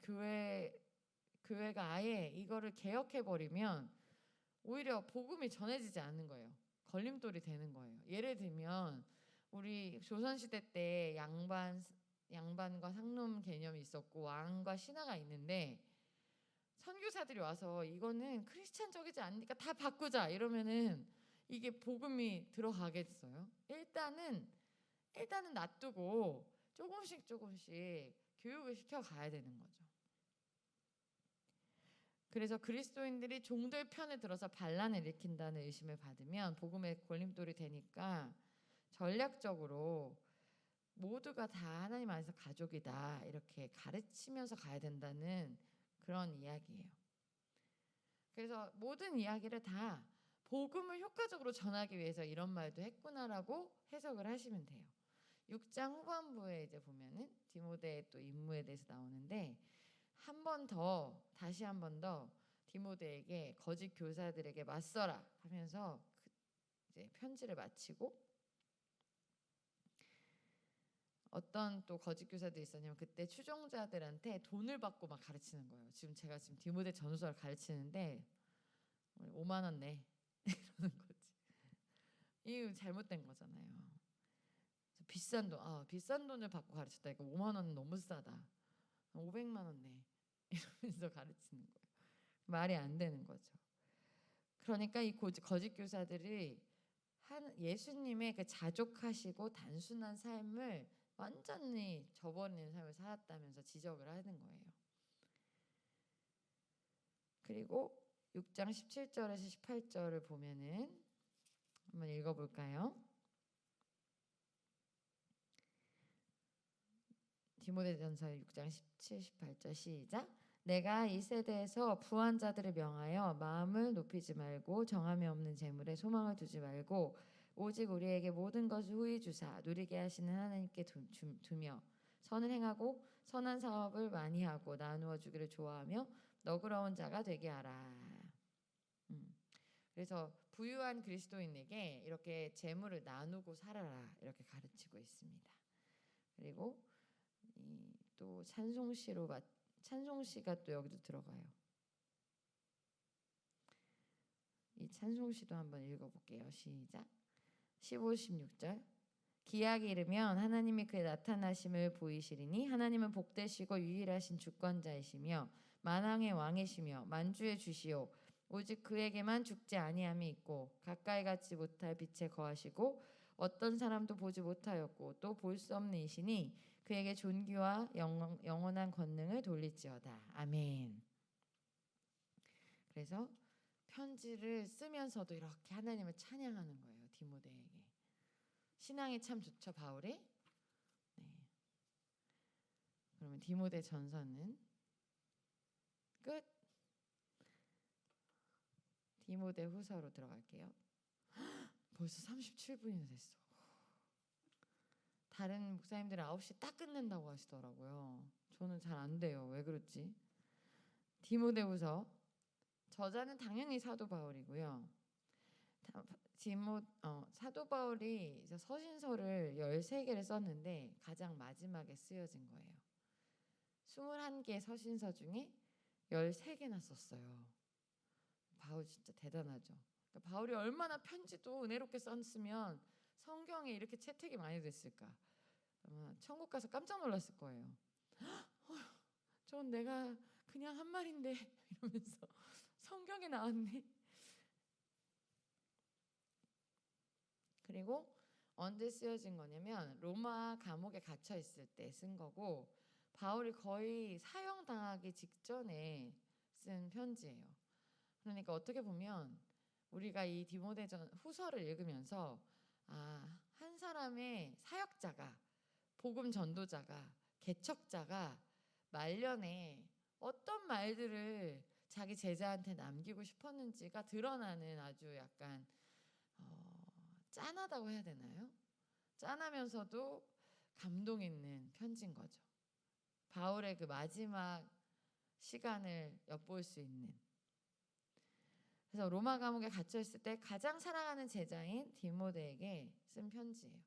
S1: 교회가 아예 이거를 개혁해버리면 오히려 복음이 전해지지 않는 거예요. 걸림돌이 되는 거예요. 예를 들면 우리 조선시대 때 양반과 상놈 개념이 있었고 왕과 신하가 있는데 선교사들이 와서 이거는 크리스찬적이지 않으니까 다 바꾸자 이러면은 이게 복음이 들어가겠어요? 일단은 놔두고 조금씩 교육을 시켜 가야 되는 거죠. 그래서 그리스도인들이 종들 편에 들어서 반란을 일으킨다는 의심을 받으면 복음의 걸림돌이 되니까 전략적으로 모두가 다 하나님 안에서 가족이다 이렇게 가르치면서 가야 된다는 그런 이야기예요. 그래서 모든 이야기를 다 복음을 효과적으로 전하기 위해서 이런 말도 했구나라고 해석을 하시면 돼요. 6장 후반부에 이제 보면은 디모데의 또 임무에 대해서 나오는데 다시 한 번 더 디모데에게 거짓 교사들에게 맞서라 하면서 이제 편지를 마치고 어떤 또 거짓 교사들이 있었냐면 그때 추종자들한테 돈을 받고 막 가르치는 거예요. 제가 지금 디모데 전서를 가르치는데 5만 원 내 이러는 거지. 이거 잘못된 거잖아요. 비싼 돈을 받고 가르쳤다. 이거 5만 원은 너무 싸다. 500만 원 내 이러면서 가르치는 거예요. 말이 안 되는 거죠. 그러니까 이 거짓 교사들이 예수님의 그 자족하시고 단순한 삶을 완전히 저버리는 삶을 살았다면서 지적을 하는 거예요. 그리고 6장 17절에서 18절을 보면은 한번 읽어볼까요? 디모데전서 6장 17, 18절 시작. 내가 이 세대에서 부한 자들을 명하여 마음을 높이지 말고 정함이 없는 재물에 소망을 두지 말고 오직 우리에게 모든 것을 후히 주사 누리게 하시는 하나님께 두며 선을 행하고 선한 사업을 많이 하고 나누어 주기를 좋아하며 너그러운 자가 되게 하라. 그래서 부유한 그리스도인에게 이렇게 재물을 나누고 살아라 이렇게 가르치고 있습니다. 그리고 또 찬송시가 또 여기도 들어가요. 이 찬송시도 한번 읽어볼게요. 시작. 15, 16절. 기약이 이르면 하나님이 그의 나타나심을 보이시리니 하나님은 복되시고 유일하신 주권자이시며 만왕의 왕이시며 만주의 주시오. 오직 그에게만 죽지 아니함이 있고 가까이 가지 못할 빛에 거하시고 어떤 사람도 보지 못하였고 또 볼 수 없는 이시니 그에게 존귀와 영원한 권능을 돌릴지어다. 아멘. 그래서 편지를 쓰면서도 이렇게 하나님을 찬양하는 거예요. 디모데에게. 신앙이 참 좋죠, 바울이. 네. 그러면 디모데 전서는 끝. 디모데 후서로 들어갈게요. 벌써 37분이나 됐어. 다른 목사님들은 9시 딱 끝낸다고 하시더라고요. 저는 잘 안 돼요. 왜 그렇지? 디모데후서 저자는 당연히 사도 바울이고요. 사도 바울이 서신서를 13개를 썼는데 가장 마지막에 쓰여진 거예요. 21개의 서신서 중에 13개나 썼어요. 바울 진짜 대단하죠. 그러니까 바울이 얼마나 편지도 은혜롭게 썼으면 성경에 이렇게 채택이 많이 됐을까. 아마 천국 가서 깜짝 놀랐을 거예요. 전 내가 그냥 한 말인데 이러면서 성경에 나왔네. 그리고 언제 쓰여진 거냐면 로마 감옥에 갇혀 있을 때 쓴 거고 바울이 거의 사형당하기 직전에 쓴 편지예요. 그러니까 어떻게 보면 우리가 이 디모데전 후서를 읽으면서 한 사람의 사역자가 복음 전도자가 개척자가 말년에 어떤 말들을 자기 제자한테 남기고 싶었는지가 드러나는 아주 약간 짠하다고 해야 되나요? 짠하면서도 감동 있는 편지인 거죠. 바울의 그 마지막 시간을 엿볼 수 있는. 그래서 로마 감옥에 갇혀 있을 때 가장 사랑하는 제자인 디모데에게 쓴 편지예요.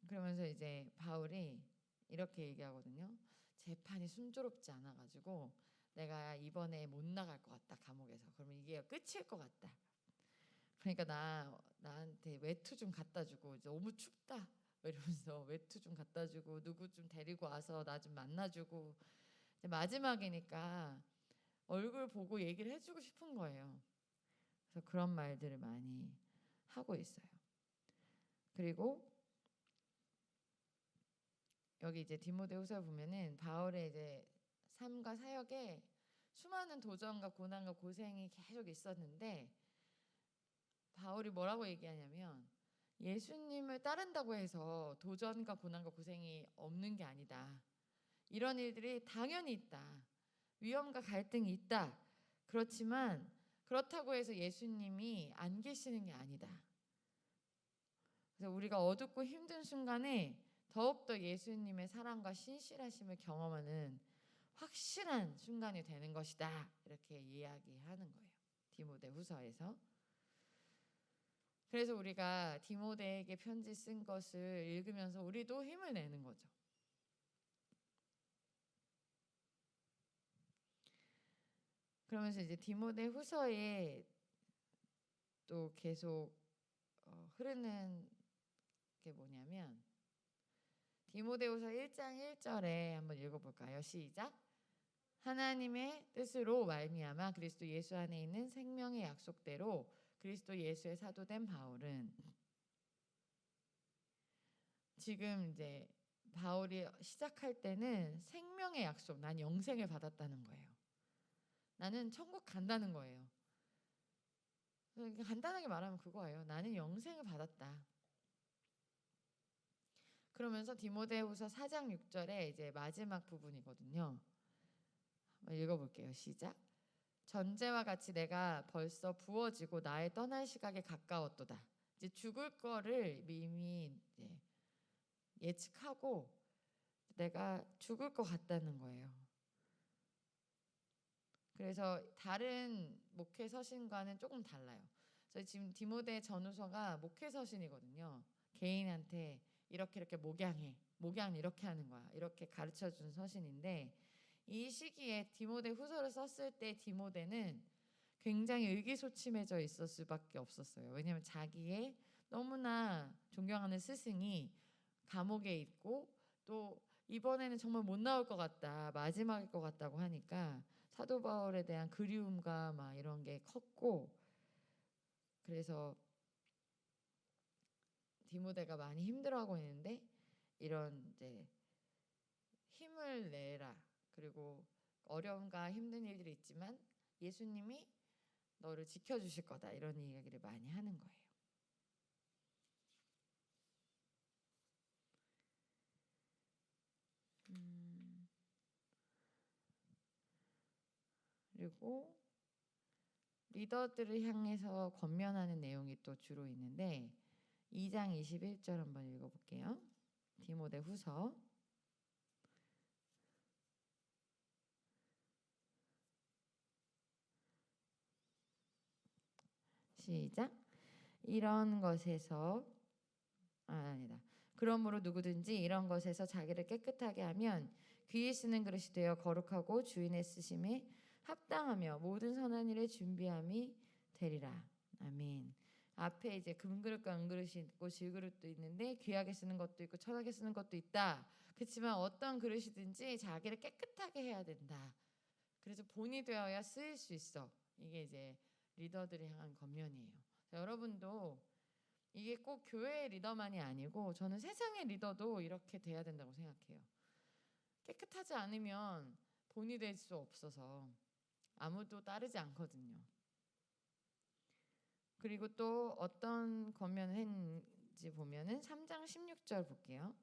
S1: 그러면서 이제 바울이 이렇게 얘기하거든요. 재판이 순조롭지 않아가지고 내가 이번에 못 나갈 것 같다 감옥에서. 그러면 이게 끝일 것 같다. 그러니까 나한테 외투 좀 갖다 주고 너무 춥다 이러면서 외투 좀 갖다 주고 누구 좀 데리고 와서 나 좀 만나주고 마지막이니까 얼굴 보고 얘기를 해주고 싶은 거예요. 그래서 그런 말들을 많이 하고 있어요. 그리고 여기 이제 디모데후서 보면은 바울의 이제 삶과 사역에 수많은 도전과 고난과 고생이 계속 있었는데 바울이 뭐라고 얘기하냐면 예수님을 따른다고 해서 도전과 고난과 고생이 없는 게 아니다. 이런 일들이 당연히 있다. 위험과 갈등이 있다. 그렇지만 그렇다고 해서 예수님이 안 계시는 게 아니다. 그래서 우리가 어둡고 힘든 순간에 더욱더 예수님의 사랑과 신실하심을 경험하는 확실한 순간이 되는 것이다. 이렇게 이야기하는 거예요. 디모데후서에서. 그래서 우리가 디모데에게 편지 쓴 것을 읽으면서 우리도 힘을 내는 거죠. 그러면서 이제 디모데후서에 또 계속 흐르는 게 뭐냐면 디모데후서 1장 1절에 한번 읽어볼까요? 시작. 하나님의 뜻으로 말미암아 그리스도 예수 안에 있는 생명의 약속대로 그리스도 예수의 사도된 바울은, 지금 이제 바울이 시작할 때는 생명의 약속, 난 영생을 받았다는 거예요. 나는 천국 간다는 거예요. 간단하게 말하면 그거예요. 나는 영생을 받았다. 그러면서 디모데후서 4장 6절에 이제 마지막 부분이거든요. 한번 읽어볼게요. 시작. 전제와 같이 내가 벌써 부어지고 나의 떠날 시각에 가까웠도다. 이제 죽을 거를 이미 이제 예측하고 내가 죽을 것 같다는 거예요. 그래서 다른 목회 서신과는 조금 달라요. 저희 지금 디모데 전후서가 목회 서신이거든요. 개인한테 이렇게 목양해, 목양 이렇게 하는 거야, 이렇게 가르쳐 준 서신인데, 이 시기에 디모데 후서를 썼을 때 디모데는 굉장히 의기소침해져 있을 수밖에 없었어요. 왜냐하면 자기의 너무나 존경하는 스승이 감옥에 있고 또 이번에는 정말 못 나올 것 같다, 마지막일 것 같다고 하니까 사도 바울에 대한 그리움과 막 이런 게 컸고, 그래서 디모데가 많이 힘들어하고 있는데 이런 이제 힘을 내라, 그리고 어려움과 힘든 일들이 있지만 예수님이 너를 지켜주실 거다, 이런 이야기를 많이 하는 거예요. 그리고 리더들을 향해서 권면하는 내용이 또 주로 있는데 2장 21절 한번 읽어볼게요. 디모데 후서. 시작. 이런 것에서 아니다. 그러므로 누구든지 이런 것에서 자기를 깨끗하게 하면 귀에 쓰는 그릇이 되어 거룩하고 주인의 쓰심에 합당하며 모든 선한 일에 준비함이 되리라. 아멘. 앞에 이제 금그릇과 은그릇이 있고 질그릇도 있는데 귀하게 쓰는 것도 있고 천하게 쓰는 것도 있다. 그렇지만 어떤 그릇이든지 자기를 깨끗하게 해야 된다. 그래서 본이 되어야 쓰일 수 있어. 이게 이제 리더들이 향한 권면이에요. 여러분도 이게 꼭 교회의 리더만이 아니고 저는 세상의 리더도 이렇게 돼야 된다고 생각해요. 깨끗하지 않으면 본이 될 수 없어서 아무도 따르지 않거든요. 그리고 또 어떤 권면을 했는지 보면은 3장 16절 볼게요.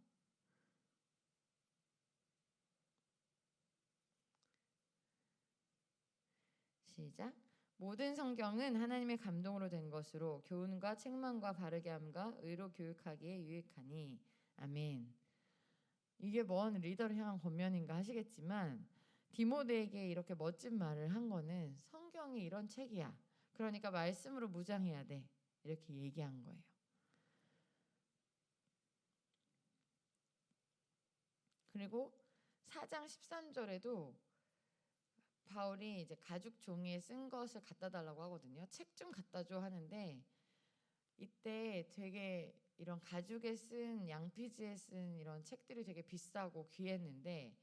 S1: 시작. 모든 성경은 하나님의 감동으로 된 것으로 교훈과 책망과 바르게 함과 의로 교육하기에 유익하니. 아멘. 이게 뭔 리더를 향한 권면인가 하시겠지만 디모데에게 이렇게 멋진 말을 한 거는 성경이 이런 책이야, 그러니까 말씀으로 무장해야 돼, 이렇게 얘기한 거예요. 그리고 4장 13절에도 바울이 이제 가죽 종이에 쓴 것을 갖다 달라고 하거든요. 책 좀 갖다 줘 하는데 이때 되게 이런 가죽에 쓴, 양피지에 쓴 이런 책들이 되게 비싸고 귀했는데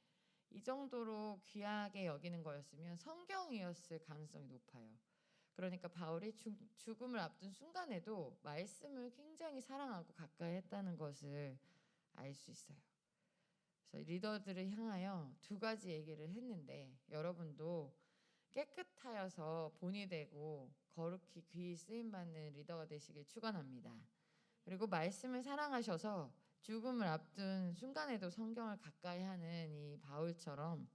S1: 이 정도로 귀하게 여기는 거였으면 성경이었을 가능성이 높아요. 그러니까 바울이 죽음을 앞둔 순간에도 말씀을 굉장히 사랑하고 가까이 했다는 것을 알 수 있어요. 그래서 리더들을 향하여 두 가지 얘기를 했는데 여러분도 깨끗하여서 본이 되고 거룩히 귀히 쓰임받는 리더가 되시길 축원합니다. 그리고 말씀을 사랑하셔서 죽음을 앞둔 순간에도 성경을 가까이 하는 이 바울처럼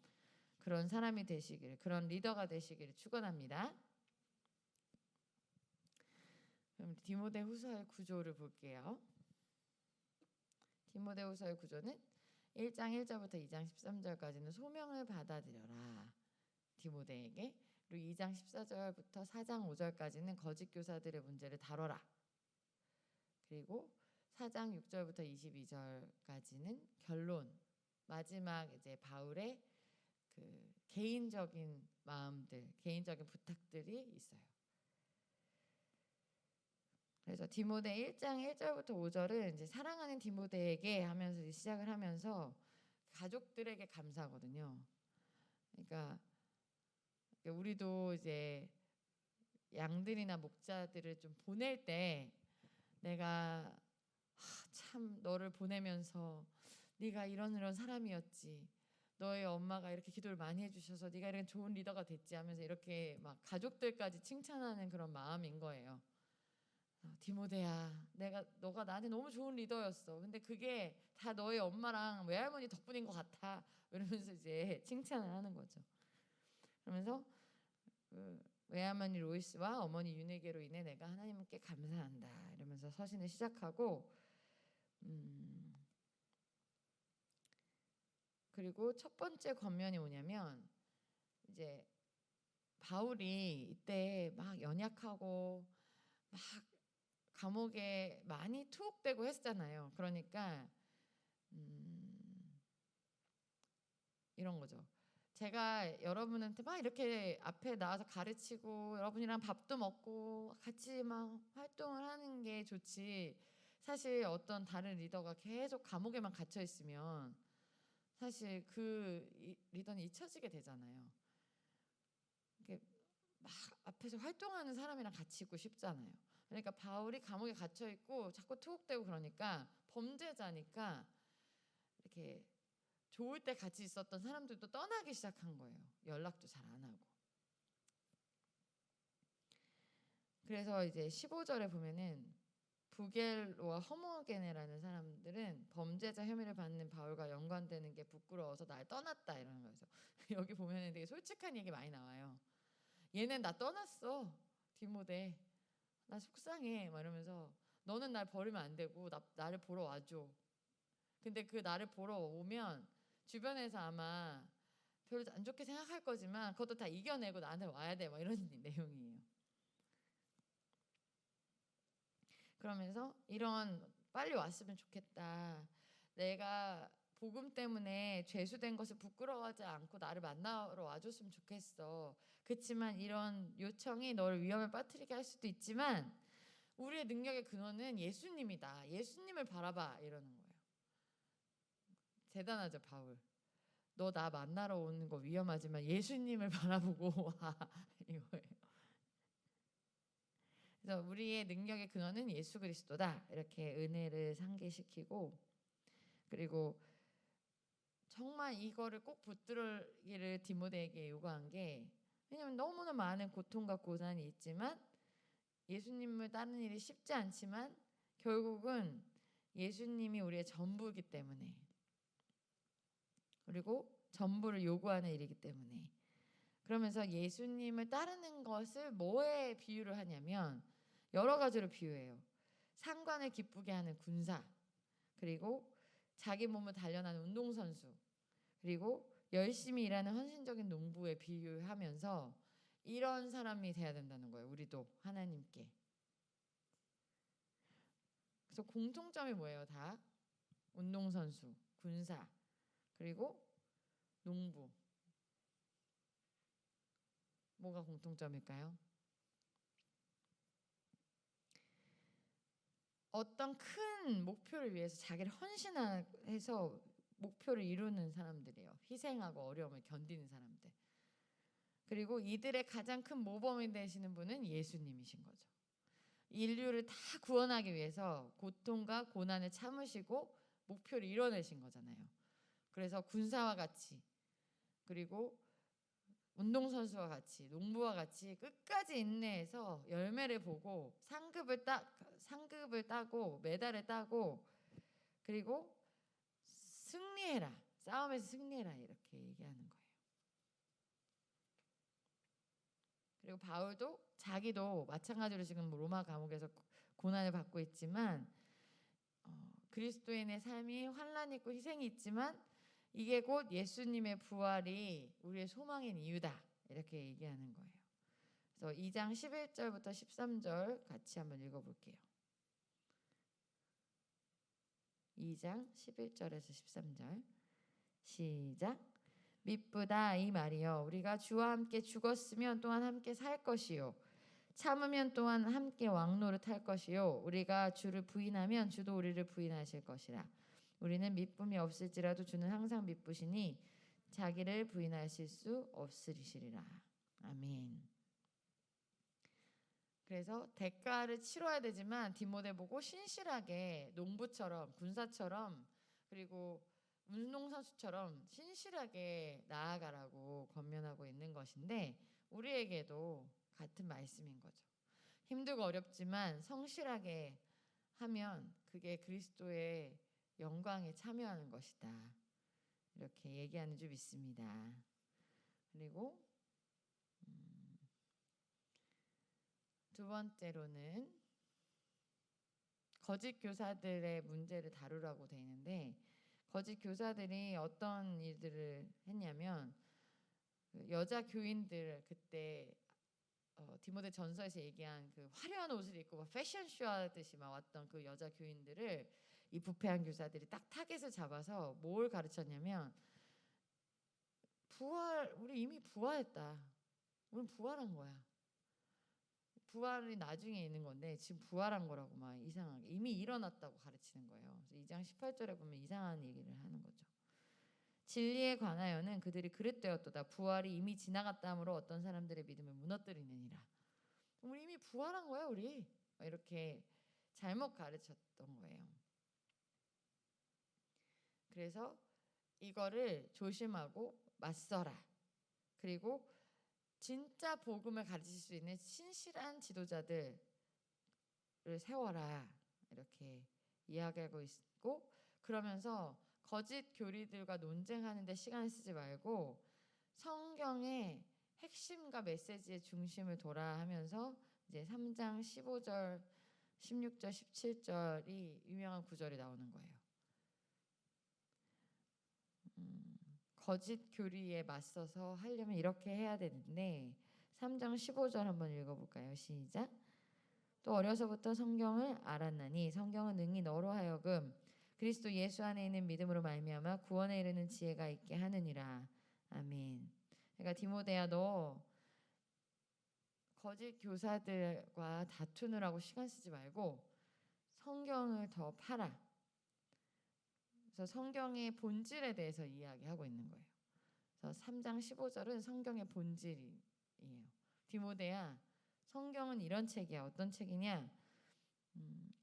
S1: 그런 사람이 되시길, 그런 리더가 되시기를 축원합니다. 그럼 디모데 후서의 구조를 볼게요. 디모데 후서의 구조는 1장 1절부터 2장 13절까지는 소명을 받아들여라 디모데에게. 그리고 2장 14절부터 4장 5절까지는 거짓 교사들의 문제를 다뤄라. 그리고 4장 6절부터 22절까지는 결론, 마지막 이제 바울의 그 개인적인 마음들, 개인적인 부탁들이 있어요. 그래서 디모데 1장 1절부터 5절은 이제 사랑하는 디모데에게 하면서 시작을 하면서 가족들에게 감사하거든요. 그러니까 우리도 이제 양들이나 목자들을 좀 보낼 때 내가 참 너를 보내면서 네가 이런 사람이었지, 너의 엄마가 이렇게 기도를 많이 해주셔서 네가 이런 좋은 리더가 됐지 하면서 이렇게 막 가족들까지 칭찬하는 그런 마음인 거예요. 디모데야, 너가 나한테 너무 좋은 리더였어. 근데 그게 다 너의 엄마랑 외할머니 덕분인 것 같아. 이러면서 이제 칭찬을 하는 거죠. 그러면서 그 외할머니 로이스와 어머니 윤에게로 인해 내가 하나님께 감사한다 이러면서 서신을 시작하고, 그리고 첫 번째 권면이 뭐냐면 이제 바울이 이때 막 연약하고 막 감옥에 많이 투옥되고 했잖아요. 그러니까 이런 거죠. 제가 여러분한테 막 이렇게 앞에 나와서 가르치고 여러분이랑 밥도 먹고 같이 막 활동을 하는 게 좋지, 사실 어떤 다른 리더가 계속 감옥에만 갇혀 있으면 사실 그 리더는 잊혀지게 되잖아요. 이렇게 막 앞에서 활동하는 사람이랑 같이 있고 싶잖아요. 그러니까 바울이 감옥에 갇혀 있고 자꾸 투옥되고 그러니까 범죄자니까 이렇게 좋을 때 같이 있었던 사람들도 떠나기 시작한 거예요. 연락도 잘 안 하고. 그래서 이제 15절에 보면은 부겔로와 허모게네라는 사람들은 범죄자 혐의를 받는 바울과 연관되는 게 부끄러워서 날 떠났다 이러는 거죠. 여기 보면은 되게 솔직한 얘기 많이 나와요. 얘는 나 떠났어, 디모데. 나 속상해 막 이러면서 너는 날 버리면 안 되고 나를 보러 와줘. 근데 그 나를 보러 오면 주변에서 아마 별로 안 좋게 생각할 거지만 그것도 다 이겨내고 나한테 와야 돼 막 이런 내용이에요. 그러면서 이런 빨리 왔으면 좋겠다, 내가 복음 때문에 죄수된 것을 부끄러워하지 않고 나를 만나러 와줬으면 좋겠어. 그렇지만 이런 요청이 너를 위험에 빠뜨리게 할 수도 있지만 우리의 능력의 근원은 예수님이다, 예수님을 바라봐 이러는 거예요. 대단하죠 바울. 너 나 만나러 오는 거 위험하지만 예수님을 바라보고 와 이거예요. 그래서 우리의 능력의 근원은 예수 그리스도다 이렇게 은혜를 상기시키고, 그리고 정말 이거를 꼭 붙들기를 디모데에게 요구한 게, 왜냐하면 너무나 많은 고통과 고난이 있지만 예수님을 따르는 일이 쉽지 않지만 결국은 예수님이 우리의 전부이기 때문에, 그리고 전부를 요구하는 일이기 때문에, 그러면서 예수님을 따르는 것을 뭐에 비유를 하냐면 여러 가지로 비유해요. 상관을 기쁘게 하는 군사, 그리고 자기 몸을 단련하는 운동선수, 그리고 열심히 일하는 헌신적인 농부에 비유하면서 이런 사람이 돼야 된다는 거예요. 우리도 하나님께. 그래서 공통점이 뭐예요? 다 운동선수, 군사, 그리고 농부. 뭐가 공통점일까요? 어떤 큰 목표를 위해서 자기를 헌신해서 목표를 이루는 사람들이에요. 희생하고 어려움을 견디는 사람들. 그리고 이들의 가장 큰 모범이 되시는 분은 예수님이신 거죠. 인류를 다 구원하기 위해서 고통과 고난을 참으시고 목표를 이뤄내신 거잖아요. 그래서 군사와 같이, 그리고 운동선수와 같이, 농부와 같이 끝까지 인내해서 열매를 보고 상급을 따고 메달을 따고, 그리고 승리해라, 싸움에서 승리해라 이렇게 얘기하는 거예요. 그리고 바울도 자기도 마찬가지로 지금 로마 감옥에서 고난을 받고 있지만 그리스도인의 삶이 환난이 있고 희생이 있지만 이게 곧 예수님의 부활이 우리의 소망인 이유다. 이렇게 얘기하는 거예요. 그래서 2장 11절부터 13절 같이 한번 읽어볼게요. 2장 11절에서 13절 시작. 미쁘다 이 말이여, 우리가 주와 함께 죽었으면 또한 함께 살 것이요, 참으면 또한 함께 왕노릇할 것이요, 우리가 주를 부인하면 주도 우리를 부인하실 것이라. 우리는 미쁨이 없을지라도 주는 항상 미쁘시니 자기를 부인하실 수 없으시리라. 아멘. 그래서 대가를 치러야 되지만 디모데 보고 신실하게 농부처럼 군사처럼 그리고 운동선수처럼 신실하게 나아가라고 권면하고 있는 것인데, 우리에게도 같은 말씀인 거죠. 힘들고 어렵지만 성실하게 하면 그게 그리스도의 영광에 참여하는 것이다. 이렇게 얘기하는 줄 믿습니다. 그리고 두 번째로는 거짓 교사들의 문제를 다루라고 돼 있는데, 거짓 교사들이 어떤 일들을 했냐면 여자 교인들, 그때 디모데 전서에서 얘기한 그 화려한 옷을 입고 막 패션쇼 하듯이 막 왔던 그 여자 교인들을 이 부패한 교사들이 딱 타겟을 잡아서 뭘 가르쳤냐면, 부활, 우리 이미 부활했다. 우린 부활한 거야. 부활이 나중에 있는 건데 지금 부활한 거라고 막 이상하게 이미 일어났다고 가르치는 거예요. 그래서 2장 18절에 보면 이상한 얘기를 하는 거죠. 진리에 관하여는 그들이 그릇되었도다. 부활이 이미 지나갔다 하므로 어떤 사람들의 믿음을 무너뜨리느니라. 우리 이미 부활한 거야 우리. 이렇게 잘못 가르쳤던 거예요. 그래서 이거를 조심하고 맞서라. 그리고 진짜 복음을 가르칠 수 있는 신실한 지도자들을 세워라. 이렇게 이야기하고 있고, 그러면서 거짓 교리들과 논쟁하는 데 시간을 쓰지 말고 성경의 핵심과 메시지의 중심을 둬라 하면서 이제 3장 15절, 16절, 17절이 유명한 구절이 나오는 거예요. 거짓 교리에 맞서서 하려면 이렇게 해야 되는데 3장 15절 한번 읽어볼까요? 시작. 또 어려서부터 성경을 알았나니 성경은 능히 너로 하여금 그리스도 예수 안에 있는 믿음으로 말미암아 구원에 이르는 지혜가 있게 하느니라. 아멘. 그러니까 디모데야, 너 거짓 교사들과 다투느라고 시간 쓰지 말고 성경을 더 팔아. 그래서 성경의 본질에 대해서 이야기하고 있는 거예요. 그래서 3장 15절은 성경의 본질이에요. 디모데야, 성경은 이런 책이야. 어떤 책이냐?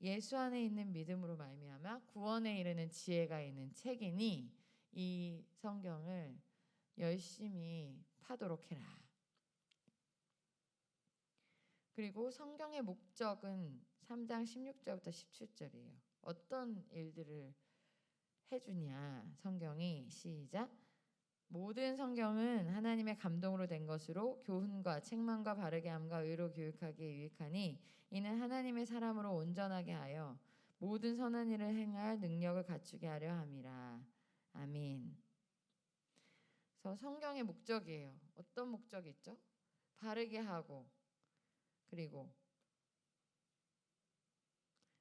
S1: 예수 안에 있는 믿음으로 말미암아 구원에 이르는 지혜가 있는 책이니 이 성경을 열심히 파도록 해라. 그리고 성경의 목적은 3장 16절부터 17절이에요. 어떤 일들을 해주냐 성경이. 시작. 모든 성경은 하나님의 감동으로 된 것으로 교훈과 책망과 바르게 함과 의로 교육하기에 유익하니 이는 하나님의 사람으로 온전하게 하여 모든 선한 일을 행할 능력을 갖추게 하려 함이라. 아멘. 그래서 성경의 목적이에요. 어떤 목적이 있죠? 바르게 하고 그리고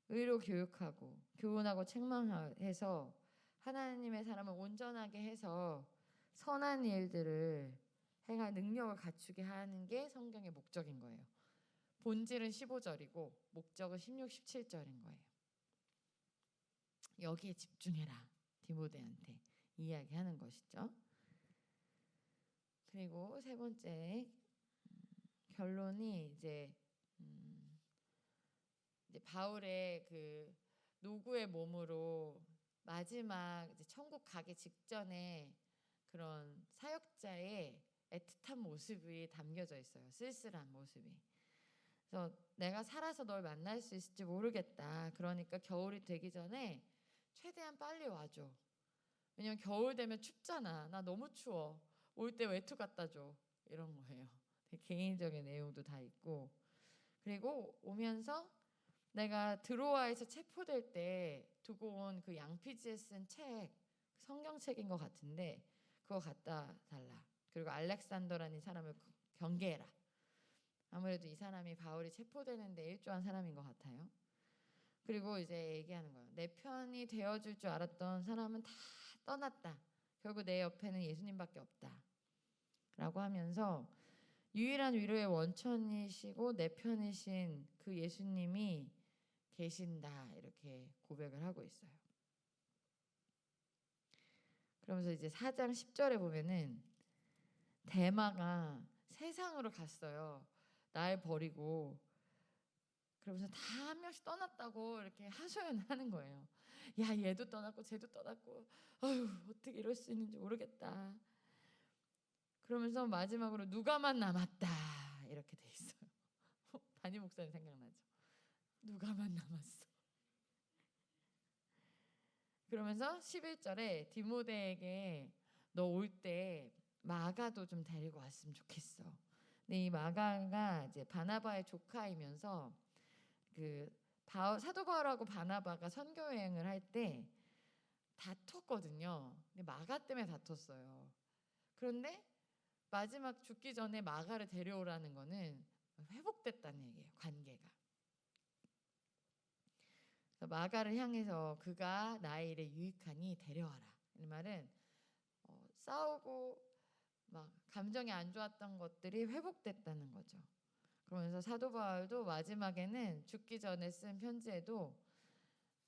S1: 의로 교육하고 교훈하고 책망해서 하나님의 사람을 온전하게 해서 선한 일들을 행할 능력을 갖추게 하는 게 성경의 목적인 거예요. 본질은 15절이고 목적은 16, 17절인 거예요. 여기에 집중해라. 디모데한테 이야기하는 것이죠. 그리고 세 번째 결론이 이제 바울의 그 노구의 몸으로 마지막 이제 천국 가기 직전에 그런 사역자의 애틋한 모습이 담겨져 있어요. 쓸쓸한 모습이. 그래서 내가 살아서 널 만날 수 있을지 모르겠다. 그러니까 겨울이 되기 전에 최대한 빨리 와줘. 왜냐면 겨울 되면 춥잖아. 나 너무 추워. 올 때 외투 갖다 줘. 이런 거예요. 되게 개인적인 내용도 다 있고. 그리고 오면서 내가 드로아에서 체포될 때 두고 온 그 양피지에 쓴 책, 성경책인 것 같은데 그거 갖다 달라. 그리고 알렉산더라는 사람을 경계해라. 아무래도 이 사람이 바울이 체포되는데 일조한 사람인 것 같아요. 그리고 이제 얘기하는 거예요. 내 편이 되어줄 줄 알았던 사람은 다 떠났다. 결국 내 옆에는 예수님밖에 없다. 라고 하면서 유일한 위로의 원천이시고 내 편이신 그 예수님이 계신다. 이렇게 고백을 하고 있어요. 그러면서 이제 4장 10절에 보면은 데마가 세상으로 갔어요. 날 버리고. 그러면서 다 한 명씩 떠났다고 이렇게 하소연하는 거예요. 야, 얘도 떠났고 쟤도 떠났고 어휴, 어떻게 이럴 수 있는지 모르겠다. 그러면서 마지막으로 누가만 남았다 이렇게 돼 있어요. 담임 목사님 생각나죠? 누가만 남았어. 그러면서 11절에 디모데에게 너 올 때 마가도 좀 데리고 왔으면 좋겠어. 근데 이 마가가 이제 바나바의 조카이면서 그 사도 바울하고 바나바가 선교 여행을 할 때 다퉜거든요. 근데 마가 때문에 다퉜어요. 그런데 마지막 죽기 전에 마가를 데려오라는 거는 회복됐다는 얘기예요. 관계가. 마가를 향해서 그가 나의 일에 유익하니 데려와라. 이 말은 싸우고 막 감정이 안 좋았던 것들이 회복됐다는 거죠. 그러면서 사도 바울도 마지막에는 죽기 전에 쓴 편지에도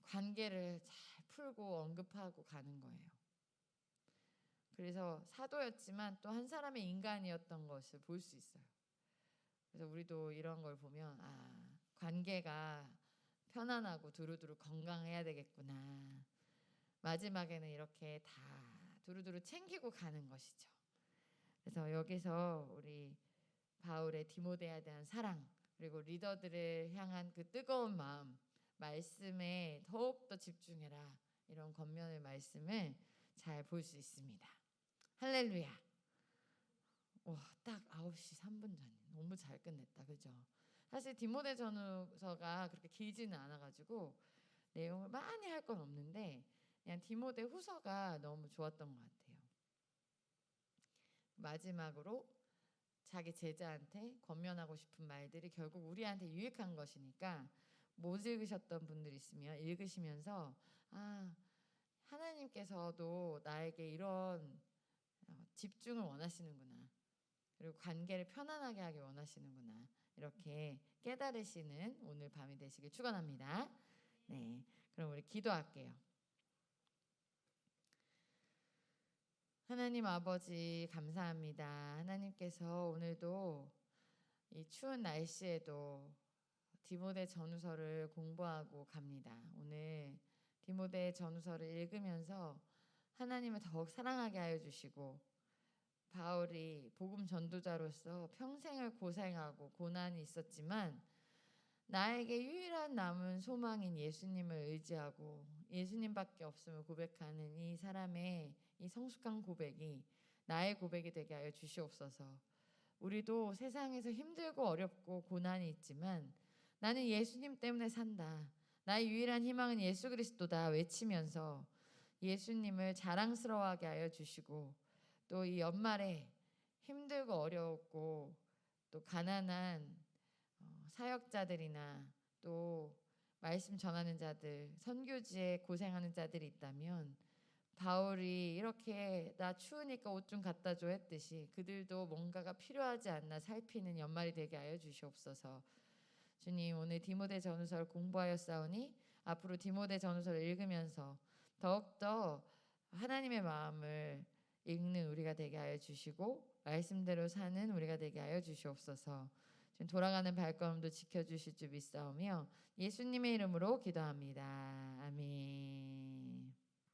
S1: 관계를 잘 풀고 언급하고 가는 거예요. 그래서 사도였지만 또 한 사람의 인간이었던 것을 볼 수 있어요. 그래서 우리도 이런 걸 보면 관계가 편안하고 두루두루 건강해야 되겠구나. 마지막에는 이렇게 다 두루두루 챙기고 가는 것이죠. 그래서 여기서 우리 바울의 디모데에 대한 사랑 그리고 리더들을 향한 그 뜨거운 마음 말씀에 더욱더 집중해라 이런 권면의 말씀을 잘 볼 수 있습니다. 할렐루야. 와, 딱 9시 3분 전 너무 잘 끝냈다. 그죠? 사실 디모데전서가 그렇게 길지는 않아가지고 내용을 많이 할 건 없는데 그냥 디모데 후서가 너무 좋았던 것 같아요. 마지막으로 자기 제자한테 권면하고 싶은 말들이 결국 우리한테 유익한 것이니까 못 읽으셨던 분들 있으면 읽으시면서 하나님께서도 나에게 이런 집중을 원하시는구나. 그리고 관계를 편안하게 하기 원하시는구나. 이렇게 깨달으시는 오늘 밤이 되시길 축원합니다. 네, 그럼 우리 기도할게요. 하나님 아버지 감사합니다. 하나님께서 오늘도 이 추운 날씨에도 디모데 전후서를 공부하고 갑니다. 오늘 디모데 전후서를 읽으면서 하나님을 더욱 사랑하게 하여 주시고 바울이 복음 전도자로서 평생을 고생하고 고난이 있었지만 나에게 유일한 남은 소망인 예수님을 의지하고 예수님밖에 없음을 고백하는 이 사람의 이 성숙한 고백이 나의 고백이 되게 하여 주시옵소서. 우리도 세상에서 힘들고 어렵고 고난이 있지만 나는 예수님 때문에 산다. 나의 유일한 희망은 예수 그리스도다 외치면서 예수님을 자랑스러워하게 하여 주시고 또 이 연말에 힘들고 어렵고 또 가난한 사역자들이나 또 말씀 전하는 자들, 선교지에 고생하는 자들이 있다면 바울이 이렇게 나 추우니까 옷 좀 갖다 줘 했듯이 그들도 뭔가가 필요하지 않나 살피는 연말이 되게 하여 주시옵소서. 주님, 오늘 디모데 전후서를 공부하였사오니 앞으로 디모데 전후서를 읽으면서 더욱더 하나님의 마음을 읽는 우리가 되게 하여 주시고 말씀대로 사는 우리가 되게 하여 주시옵소서. 지금 돌아가는 발걸음도 지켜주실 줄 믿사오며 예수님의 이름으로 기도합니다. 아멘.